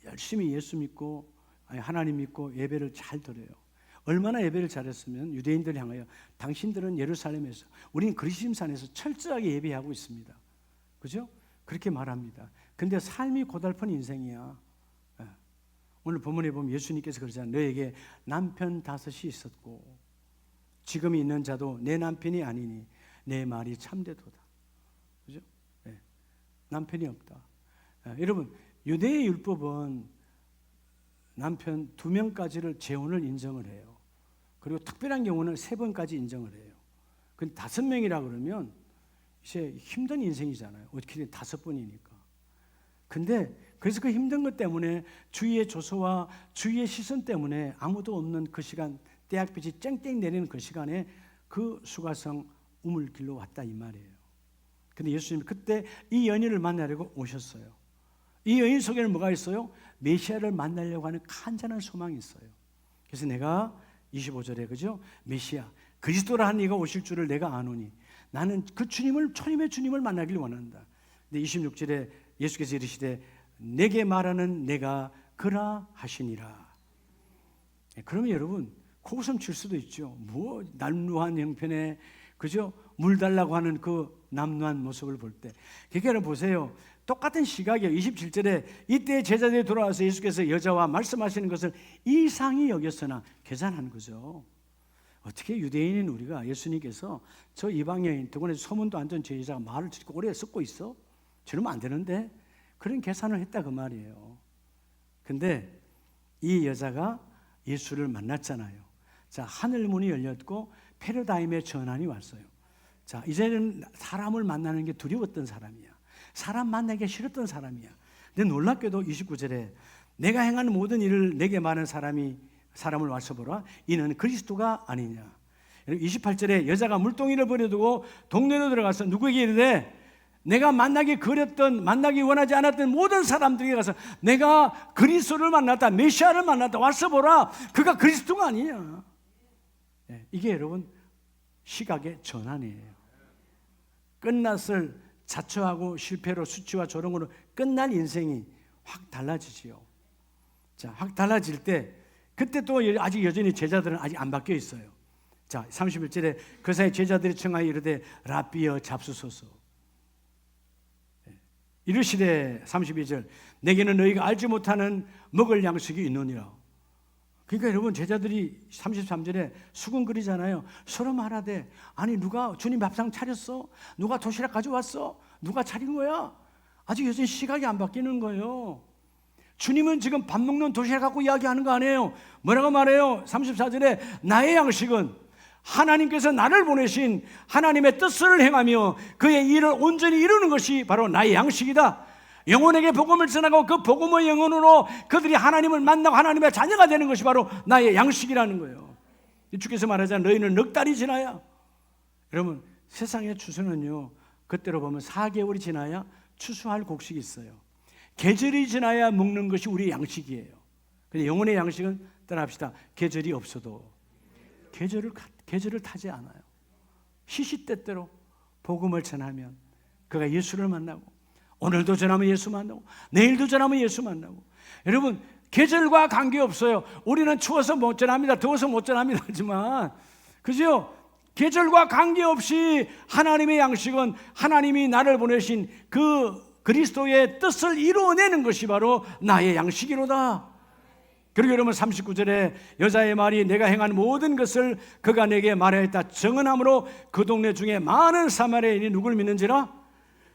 열심히 예수 믿고 하나님 믿고 예배를 잘 드려요. 얼마나 예배를 잘했으면 유대인들 향하여 당신들은 예루살렘에서, 우리는 그리심산에서 철저하게 예배하고 있습니다. 그죠? 그렇게 말합니다. 근데 삶이 고달픈 인생이야. 오늘 본문에 보면 예수님께서 그러잖아요. 너에게 남편 5이 있었고 지금 있는 자도 내 남편이 아니니 내 말이 참되도다. 그죠? 네. 남편이 없다. 여러분, 유대의 율법은 남편 2명까지를 재혼을 인정을 해요. 그리고 특별한 경우는 3번까지 인정을 해요. 근데 5명이라 그러면 이제 힘든 인생이잖아요. 어떻게든 5번이니까. 근데 그래서 그 힘든 것 때문에 주위의 조소와 주위의 시선 때문에 아무도 없는 그 시간, 대학빛이 쨍쨍 내리는 그 시간에 그 수가성 우물길로 왔다 이 말이에요. 근데 예수님이 그때 이 연인을 만나려고 오셨어요. 이 여인 속에는 뭐가 있어요? 메시아를 만나려고 하는 간절한 소망이 있어요. 그래서 내가 25절에 그죠? 메시아 그리스도라 한 이가 오실 줄을 내가 아노니 나는 그 주님의 주님을 만나길 원한다. 근데 26절에 예수께서 이르시되 내게 말하는 내가 그라 하시니라. 그러면 여러분 코웃음 칠 수도 있죠. 뭐 남루한 형편에 그죠? 물 달라고 하는 그 남루한 모습을 볼 때. 그러니까 보세요. 똑같은 시각이에요. 27절에 이때 제자들이 돌아와서 예수께서 여자와 말씀하시는 것을 이상히 여겼으나 계산한 거죠. 어떻게 유대인인 우리가 예수님께서 저 이방 여인 더구나 소문도 안 듣는 저 여자가 말을 저렇게 오래 듣고 있어? 저러면 안 되는데 그런 계산을 했다 그 말이에요. 근데 이 여자가 예수를 만났잖아요. 자, 하늘 문이 열렸고 패러다임의 전환이 왔어요. 자, 이제는 사람을 만나는 게 두려웠던 사람이야. 사람 만나기 싫었던 사람이야. 근데 놀랍게도 29절에 내가 행하는 모든 일을 내게 말하는 사람을 와서 보라. 이는 그리스도가 아니냐. 28절에 여자가 물동이를 버려두고 동네로 들어가서 누구에게 이르되 내가 만나기 원하지 않았던 모든 사람들에게 가서 내가 그리스도를 만났다, 메시아를 만났다, 와서 보라. 그가 그리스도가 아니냐. 이게 여러분 시각의 전환이에요. 끝났을 자초하고 실패로 수치와 조롱으로 끝난 인생이 확 달라지지요. 자, 확 달라질 때 그때 또 아직 여전히 제자들은 아직 안 바뀌어 있어요. 자, 31절에 그 사이 제자들이 청하여 이르되 라삐여 잡수소서. 이르시되 32절 내게는 너희가 알지 못하는 먹을 양식이 있느니라. 그러니까 여러분 제자들이 33절에 수군거리잖아요. 서로 말하되 아니 누가 주님 밥상 차렸어? 누가 도시락 가져왔어? 누가 차린 거야? 아직 여전히 시각이 안 바뀌는 거예요. 주님은 지금 밥 먹는 도시락 갖고 이야기하는 거 아니에요. 뭐라고 말해요? 34절에 나의 양식은 하나님께서 나를 보내신 하나님의 뜻을 행하며 그의 일을 온전히 이루는 것이 바로 나의 양식이다. 영혼에게 복음을 전하고 그 복음의 영혼으로 그들이 하나님을 만나고 하나님의 자녀가 되는 것이 바로 나의 양식이라는 거예요. 주께서 말하자면 너희는 넉 달이 지나야, 여러분 세상의 추수는요 그때로 보면 4개월이 지나야 추수할 곡식이 있어요. 계절이 지나야 먹는 것이 우리의 양식이에요. 근데 영혼의 양식은 따라합시다. 계절이 없어도 계절을 타지 않아요. 시시때때로 복음을 전하면 그가 예수를 만나고, 오늘도 전하면 예수 만나고, 내일도 전하면 예수 만나고. 여러분 계절과 관계없어요. 우리는 추워서 못 전합니다. 더워서 못 전합니다. 하지만 그죠? 계절과 관계없이 하나님의 양식은 하나님이 나를 보내신 그 그리스도의 뜻을 이루어내는 것이 바로 나의 양식이로다. 그리고 여러분 39절에 여자의 말이 내가 행한 모든 것을 그가 내게 말하였다 정언함으로 그 동네 중에 많은 사마리아인이 누굴 믿는지라.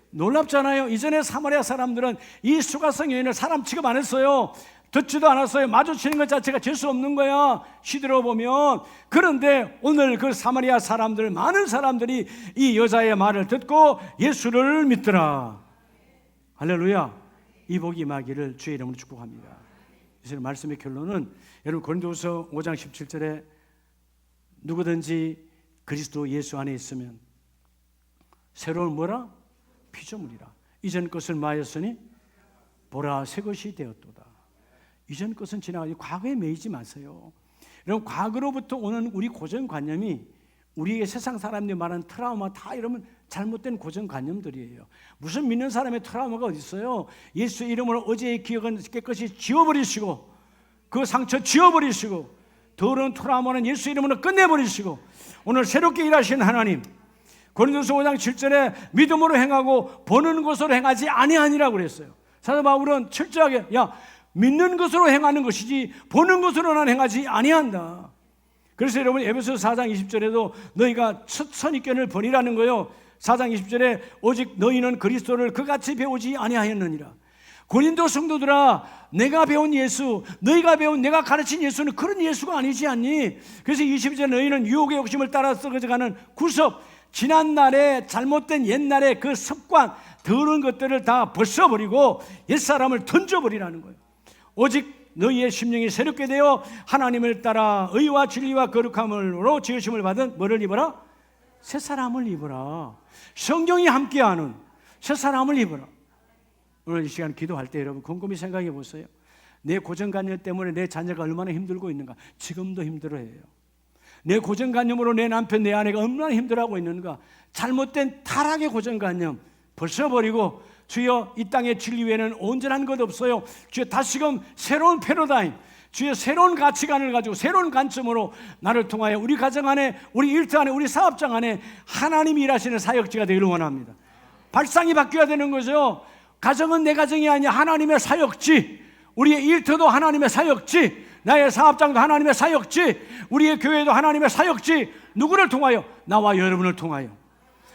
놀랍잖아요. 이전에 사마리아 사람들은 이 수가성 여인을 사람 취급 안 했어요. 듣지도 않았어요. 마주치는 것 자체가 재수 없는 거야, 시들어 보면. 그런데 오늘 그 사마리아 사람들, 많은 사람들이 이 여자의 말을 듣고 예수를 믿더라. 할렐루야. 이 복이 임하기를 주의 이름으로 축복합니다. 그래서 말씀의 결론은 여러분 고린도후서 5장 17절에 누구든지 그리스도 예수 안에 있으면 새로운 뭐라? 피조물이라. 이전 것을 마하였으니 보라 새 것이 되었도다. 이전 것은 지나가고 과거에 매이지 마세요. 여러분 과거로부터 오는 우리 고정관념이 우리의 세상 사람들이 말하는 트라우마 다 이러면 잘못된 고정관념들이에요. 무슨 믿는 사람의 트라우마가 어디 있어요? 예수의 이름으로 어제의 기억은 깨끗이 지워버리시고 그 상처 지워버리시고 더러운 트라우마는 예수 이름으로 끝내버리시고 오늘 새롭게 일하시는 하나님, 고린도서 5장 7절에 믿음으로 행하고 보는 것으로 행하지 아니하니라고 그랬어요. 사도 바울은 철저하게 믿는 것으로 행하는 것이지 보는 것으로는 행하지 아니한다. 그래서 여러분 에베소서 4장 20절에도 너희가 첫 선입견을 버리라는 거요. 4장 20절에 오직 너희는 그리스도를 그같이 배우지 아니하였느니라. 고린도 성도들아, 내가 배운 예수, 너희가 배운 내가 가르친 예수는 그런 예수가 아니지 않니? 그래서 20절 너희는 유혹의 욕심을 따라 썩어져가는 구섭, 지난날에 잘못된 옛날의 그 습관, 더러운 것들을 다 벗어버리고 옛사람을 던져버리라는 거예요. 오직 너희의 심령이 새롭게 되어 하나님을 따라 의와 진리와 거룩함으로 지으심을 받은 뭐를 입어라? 새 사람을 입어라. 성경이 함께하는 새 사람을 입어라. 오늘 이 시간 기도할 때 여러분 곰곰이 생각해 보세요. 내 고정관념 때문에 내 자녀가 얼마나 힘들고 있는가. 지금도 힘들어해요. 내 고정관념으로 내 남편, 내 아내가 얼마나 힘들어하고 있는가. 잘못된 타락의 고정관념 벗어버리고 주여 이 땅의 진리 외에는 온전한 것 없어요. 주여 다시금 새로운 패러다임, 주여 새로운 가치관을 가지고 새로운 관점으로 나를 통하여 우리 가정 안에, 우리 일터 안에, 우리 사업장 안에 하나님이 일하시는 사역지가 되기를 원합니다. 발상이 바뀌어야 되는 거죠. 가정은 내 가정이 아니야. 하나님의 사역지. 우리의 일터도 하나님의 사역지. 나의 사업장도 하나님의 사역지. 우리의 교회도 하나님의 사역지. 누구를 통하여? 나와 여러분을 통하여.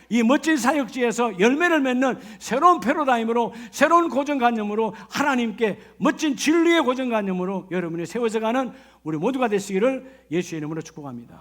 이 멋진 사역지에서 열매를 맺는 새로운 패러다임으로, 새로운 고정관념으로, 하나님께 멋진 진리의 고정관념으로 여러분이 세워져가는 우리 모두가 되시기를 예수의 이름으로 축복합니다.